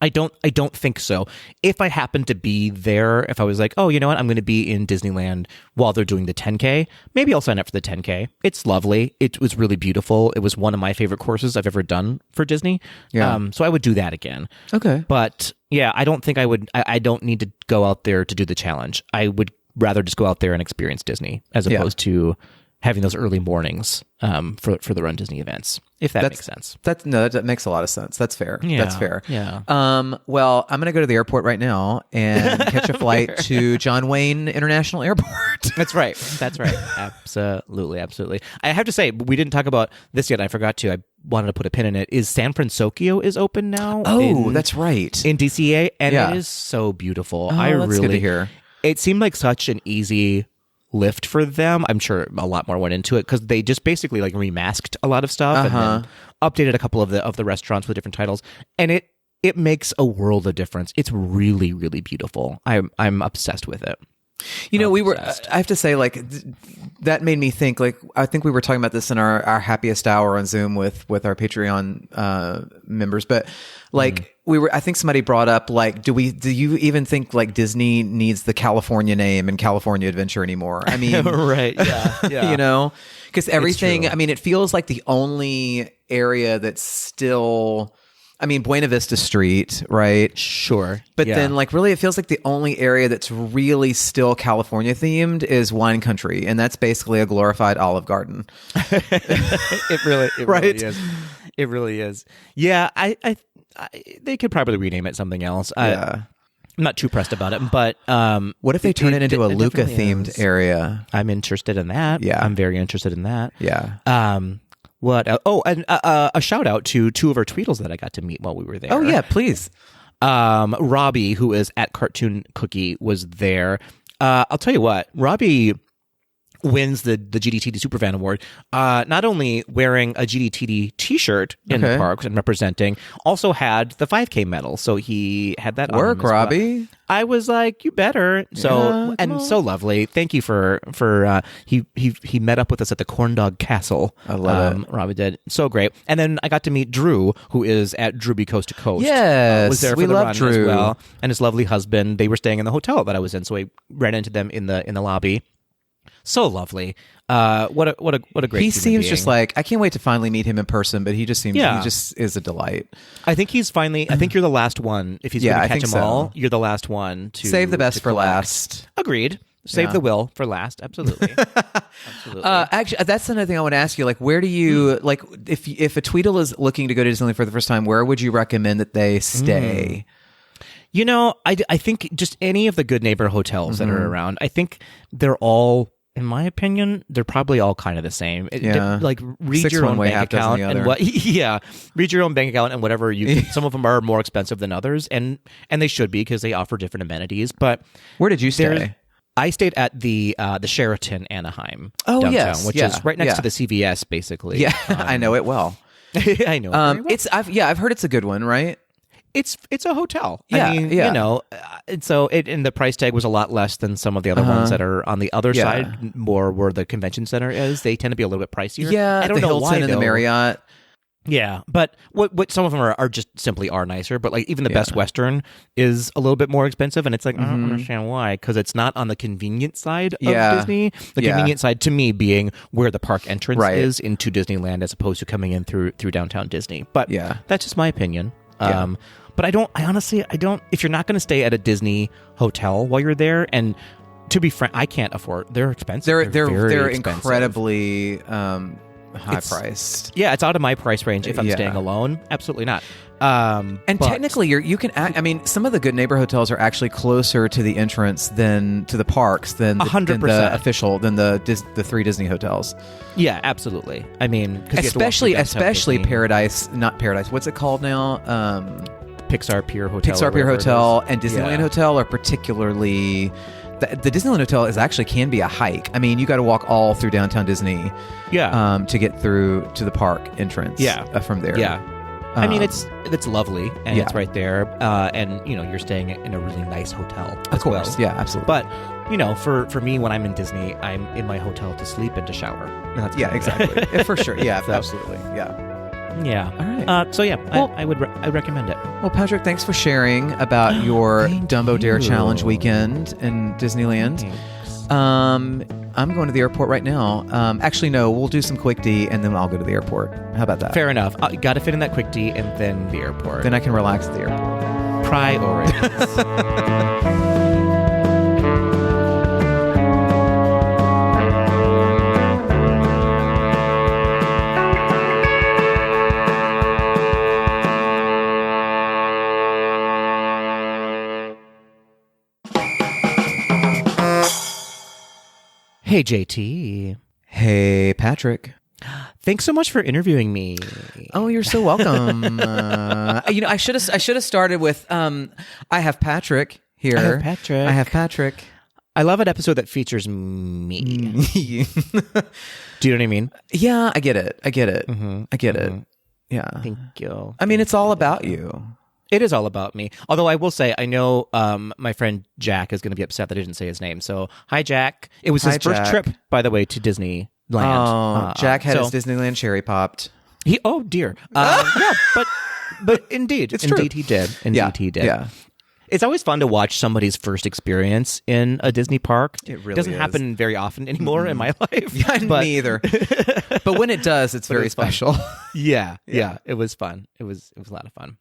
I don't think so. If I happened to be there, if I was like, oh, you know what, I'm going to be in Disneyland while they're doing the 10K, maybe I'll sign up for the 10K. It's lovely. It was really beautiful. It was one of my favorite courses I've ever done for Disney. Yeah. So I would do that again. Okay. But yeah, I don't think I would. I don't need to go out there to do the challenge. I would rather just go out there and experience Disney as opposed to having those early mornings for the Run Disney events, if that makes sense. That makes a lot of sense. That's fair. Yeah, that's fair. Yeah. Well, I'm going to go to the airport right now and catch a flight to John Wayne International Airport. That's right. Absolutely. I have to say, we didn't talk about this yet. I forgot to. I wanted to put a pin in it. Is San Francisco is open now? Oh, that's right. In DCA, and it is so beautiful. Oh, that's good to hear. It seemed like such an easy lift for them. I'm sure a lot more went into it because they just basically like remasked a lot of stuff and then updated a couple of the restaurants with different titles, and it makes a world of difference. It's really, really beautiful. I'm obsessed with it. You know, I have to say, like, that made me think, like, I think we were talking about this in our happiest hour on Zoom with our Patreon members, but like I think somebody brought up, like, do you even think like Disney needs the California name and California Adventure anymore? I mean, right. Yeah. You know, because everything, I mean, it feels like the only area that's still, I mean, Buena Vista Street, right? Sure. But then, like, really, it feels like the only area that's really still California themed is Wine Country, and that's basically a glorified Olive Garden. It really right? is. It really is. Yeah, I they could probably rename it something else. I'm not too pressed about it, but what if they turn it into a Luca themed area? I'm interested in that. Yeah, I'm very interested in that. Yeah. What? And a shout out to two of our Tweedles that I got to meet while we were there. Oh yeah, please. Robbie, who is at Cartoon Cookie, was there. I'll tell you what, Robbie wins the GDTD Superfan Award, not only wearing a GDTD t-shirt in the parks and representing, also had the 5K medal. So he had that work, on him as Robbie. well. I was like, you better. So so lovely. Thank you for he met up with us at the Corn Dog Castle. I love it. Robbie did so great. And then I got to meet Drew, who is at Drewby Coast to Coast. Yes, was there for we the love run Drew as well, and his lovely husband. They were staying in the hotel that I was in, so I ran into them in the lobby. So lovely. What a great. He human seems being. just like, I can't wait to finally meet him in person, but he just seems he just is a delight. I think he's finally. I think you're the last one. If he's going to catch them all, you're the last one to save the best for collect. last. Agreed. Save the will for last. Absolutely. Absolutely. Actually, that's another thing I want to ask you. Like, where do you like if a Tweedle is looking to go to Disneyland for the first time? Where would you recommend that they stay? You know, I think just any of the Good Neighbor hotels that are around. I think they're all, in my opinion, they're probably all kind of the same. Like read 6 your own one way, bank half dozen account the and other. read your own bank account and whatever you. Some of them are more expensive than others, and they should be because they offer different amenities. But where did you stay? I stayed at the Sheraton Anaheim. Oh, downtown, yes. which is right next to the CVS, basically. Yeah, I know it well. I know. It very well. I've heard it's a good one, right? It's a hotel. Yeah, I mean, you know, and so and the price tag was a lot less than some of the other ones that are on the other side, more where the convention center is. They tend to be a little bit pricier. Yeah, I don't the know Hilton why, and the though. Marriott. Yeah, but what some of them are just simply are nicer. But like even the Best Western is a little bit more expensive, and it's like I don't understand why, because it's not on the convenient side of Disney. The convenient side to me being where the park entrance is into Disneyland, as opposed to coming in through downtown Disney. But that's just my opinion. But I honestly don't. If you're not going to stay at a Disney hotel while you're there, and to be frank, I can't afford. They're expensive. They're very expensive. Incredibly high priced. Yeah, it's out of my price range if I'm staying alone. Absolutely not. Technically, you can. I mean, some of the Good Neighbor hotels are actually closer to the entrance than to the parks than 100% than the 3 Disney hotels. Yeah, absolutely. I mean, especially Paradise, not Paradise. What's it called now? Pixar Pier Hotel. Pixar Pier Hotel and Disneyland Hotel are particularly. The Disneyland Hotel can be a hike. I mean, you got to walk all through downtown Disney, to get through to the park entrance. From there. Yeah. I mean, it's lovely, and it's right there, and you're staying in a really nice hotel. Of course, yeah, absolutely. But for me, when I'm in Disney, I'm in my hotel to sleep and to shower. Exactly, for sure. Yeah, absolutely. Yeah. Yeah. All right. So yeah, well, I recommend it. Well, Patrick, thanks for sharing about your Dumbo Dare Challenge weekend in Disneyland. Thanks. I'm going to the airport right now. Actually, no, we'll do some Quick D and then I'll go to the airport. How about that? Fair enough. Got to fit in that Quick D and then the airport. Then I can relax at the airport. Priorities. Hey, JT. Hey, Patrick. Thanks so much for interviewing me. Oh, you're so welcome. I should have started with I have Patrick here. I have Patrick. I have Patrick. I love an episode that features me. Do you know what I mean? Yeah, I get it. I get it. Yeah. Thank you. I mean, it's all about you. It is all about me. Although I will say, I know my friend Jack is going to be upset that I didn't say his name. So, hi, Jack. It was his first trip, by the way, to Disneyland. Oh, Jack had his Disneyland cherry popped. Oh, dear. Yeah, but indeed. It's true. Indeed he did. Indeed he did. Yeah. It's always fun to watch somebody's first experience in a Disney park. It really doesn't is. happen very often anymore in my life. Yeah, me either. But when it does, it's very special. Yeah. It was fun. It was a lot of fun.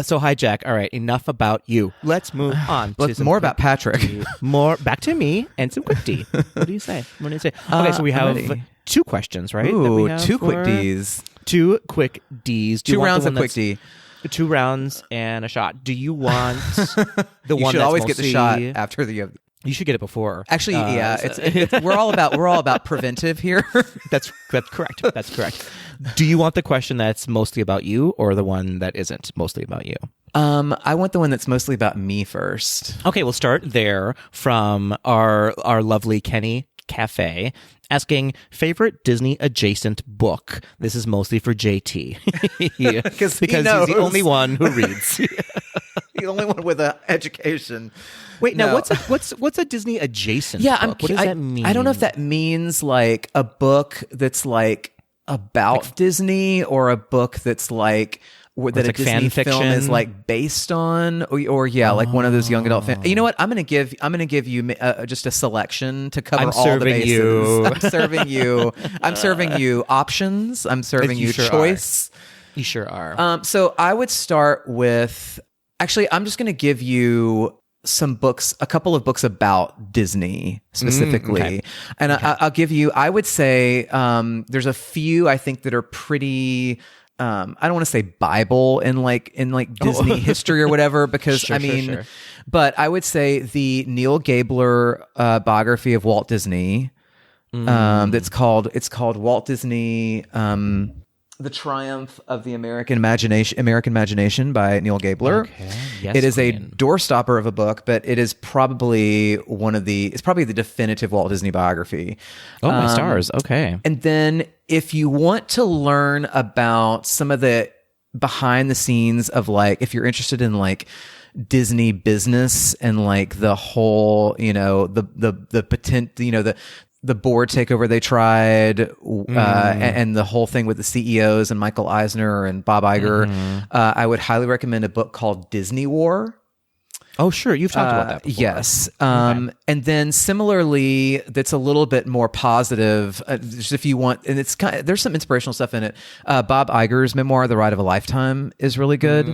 So hi, Jack. All right, enough about you. Let's move on. More about Patrick. More back to me and some quick D. What do you say? Okay, so we have two questions, right? Ooh, two quick Ds. Two quick Ds. Two rounds of quick D. 2 rounds and a shot. Do you want the one? You should that's always get the shot mostly- after the. You should get it before. Actually, yeah, it's we're all about preventive here. That's correct. That's correct. Do you want the question that's mostly about you, or the one that isn't mostly about you? I want the one that's mostly about me first. Okay, we'll start there from our lovely Kenny Cafe, asking favorite Disney adjacent book. This is mostly for JT because he's the only one who reads. The only one with an education. Wait, No. now what's a Disney adjacent Yeah, book? What does that mean? I don't know if that means like a book that's like about Disney, or a book that's like that a like Disney fan film fiction? is like based on, or like one of those young adult. You know what? I'm gonna give you just a selection to cover I'm all the serving bases. you. I'm serving you. I'm serving you options. I'm serving You you sure choice. You sure are. So I would start with. Actually, I'm just gonna give you a couple of books about Disney specifically. Okay. And I'll give you, I would say, there's a few I think that are pretty, I don't want to say Bible in like Disney history or whatever, because Sure. but I would say the Neil Gabler biography of Walt Disney, it's called Walt Disney, The Triumph of the American Imagination by Neil Gabler. Okay. Yes, it is a Queen. doorstopper of a book, but it is probably it's probably the definitive Walt Disney biography. Oh, my stars. Okay. And then if you want to learn about some of the behind the scenes of like, if you're interested in like Disney business and like the whole, the board takeover they tried, and the whole thing with the CEOs and Michael Eisner and Bob Iger, I would highly recommend a book called Disney War. Oh, sure. You've talked about that before. Yes. And then similarly, that's a little bit more positive. Just if you want, and there's some inspirational stuff in it. Bob Iger's memoir, The Ride of a Lifetime, is really good.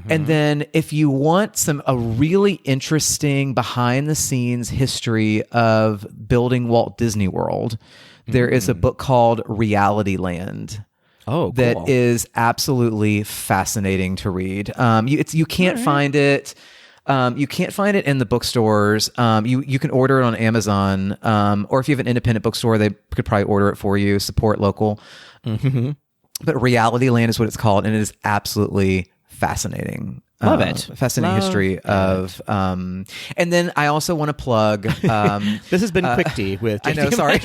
And then if you want a really interesting behind the scenes history of building Walt Disney World, there is a book called Reality Land. Oh, cool. That is absolutely fascinating to read. You can't find it. You can't find it in the bookstores. You can order it on Amazon, or if you have an independent bookstore, they could probably order it for you. Support local. But Reality Land is what it's called, and it is absolutely fascinating. Love it. Fascinating history of. And then I also want to plug. This has been Quick D with. I know. Sorry.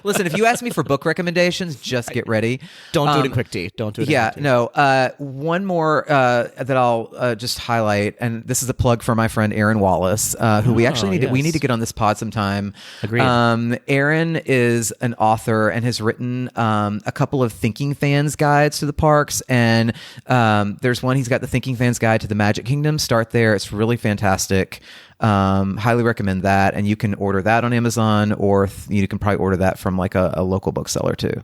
Listen, if you ask me for book recommendations, just get ready. Don't do it in Quick D. Don't do it. Yeah, in Quick D. no. One more that I'll just highlight, and this is a plug for my friend Aaron Wallace, who we actually need. We need to get on this pod sometime. Agreed. Aaron is an author and has written a couple of Thinking Fans guides to the parks, and there's one he's got, the Thinking Fans Guide to the Magic Kingdom. Start there; it's really fantastic. Highly recommend that, and you can order that on Amazon, or you can probably order that from like a local bookseller too.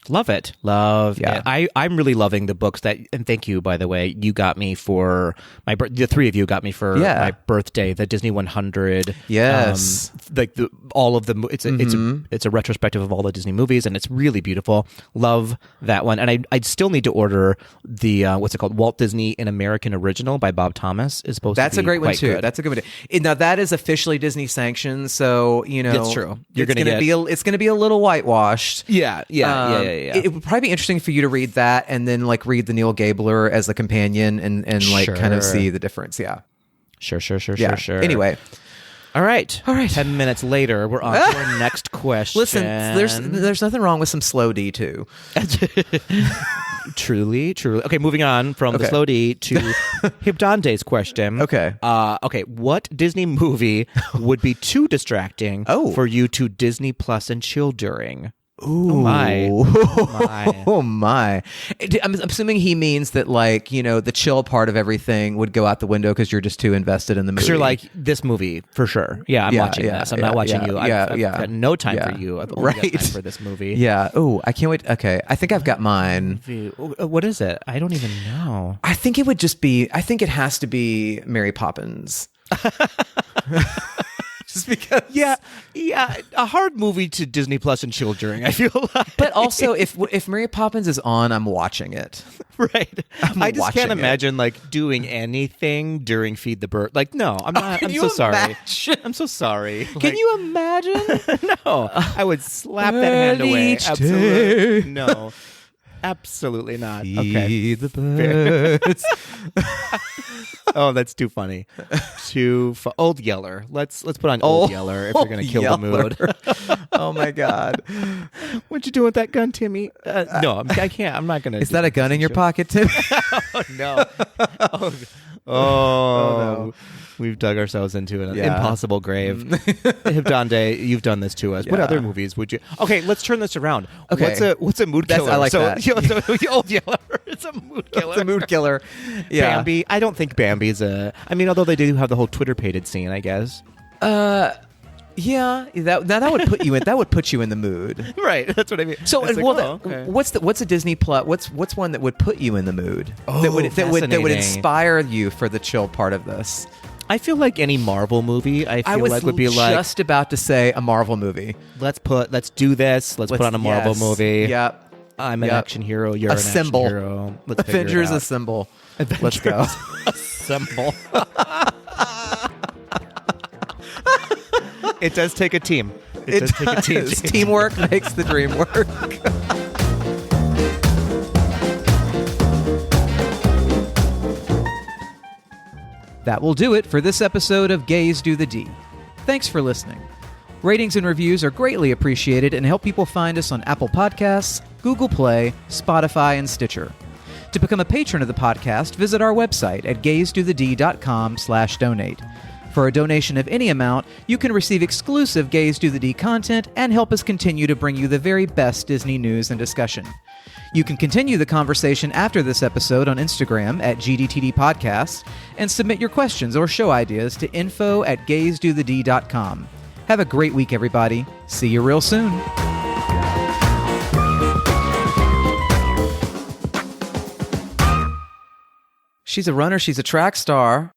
Love it. Love Yeah. it. I'm really loving the books that, and thank you, by the way, you got me for my the three of you got me for my birthday, the Disney 100. Yes. Like all of the, it's a retrospective of all the Disney movies, and it's really beautiful. Love that one. And I still need to order the, what's it called? Walt Disney in American Original by Bob Thomas is supposed That's to be a great one quite too. good. That's a good one. Now that is officially Disney sanctioned, so That's true. It's going to be a little whitewashed. Yeah. It would probably be interesting for you to read that and then like read the Neil Gabler as the companion and like kind of see the difference. Yeah. Sure. Anyway. All right. 10 minutes later, we're on to our next question. Listen, there's nothing wrong with some slow D too. Truly. Okay, moving on from the slow D to Hibdande's question. Okay. What Disney movie would be too distracting for you to Disney Plus and chill during? Ooh. Oh my. Oh my. I'm assuming he means that like, the chill part of everything would go out the window because you're just too invested in the movie. Because you're like, this movie, for sure. Yeah, I'm watching this. I'm not watching you. I've got no time for you. I've only got time for this movie. Yeah. Oh, I can't wait. Okay. I think I've got mine. What is it? I don't even know. I think it has to be Mary Poppins. Just because, yeah, a hard movie to Disney Plus and chill during, I feel like. But also, if Mary Poppins is on, I'm watching it. Right. I just can't imagine like doing anything during Feed the Bird. Like, no, I'm not. I'm so sorry. I'm so sorry. Can you imagine? No, I would slap that hand away. Absolutely no. Absolutely not. Feed the birds. Oh, that's too funny. Old Yeller. Let's put on Old Yeller if you're going to kill the mood. Oh my God. What you doing with that gun, Timmy? No, I can't. I'm not going to. Is that a gun in your pocket, Tim? Oh, no. Oh, no. We've dug ourselves into an impossible grave. Hibdande, you've done this to us. What other movies would you? Okay, let's turn this around. Okay. What's a mood killer? I like that. Old Yeller. It's a mood killer. It's a mood killer. Yeah. Bambi. I don't think Bambi's although they do have the whole Twitter pated scene, I guess. Yeah, that would put you in. That would put you in the mood, right? That's what I mean. So, what's a Disney Plus? What's one that would put you in the mood? That would inspire you for the chill part of this. I feel like any Marvel movie. I was would be like just about to say a Marvel movie. Let's do this. Let's put on a Marvel movie. Yep. I'm an action hero. You're an symbol. Action hero. Let's Avengers Assemble. Let's go. Assemble. It does take a team. It does take a team. Teamwork makes the dream work. That will do it for this episode of Gays Do the D. Thanks for listening. Ratings and reviews are greatly appreciated and help people find us on Apple Podcasts, Google Play, Spotify, and Stitcher. To become a patron of the podcast, visit our website at gaysdothed.com/donate. For a donation of any amount, you can receive exclusive Gays Do the D content and help us continue to bring you the very best Disney news and discussion. You can continue the conversation after this episode on Instagram at GDTD Podcast and submit your questions or show ideas to info@gaysdothed.com. Have a great week, everybody. See you real soon. She's a runner. She's a track star.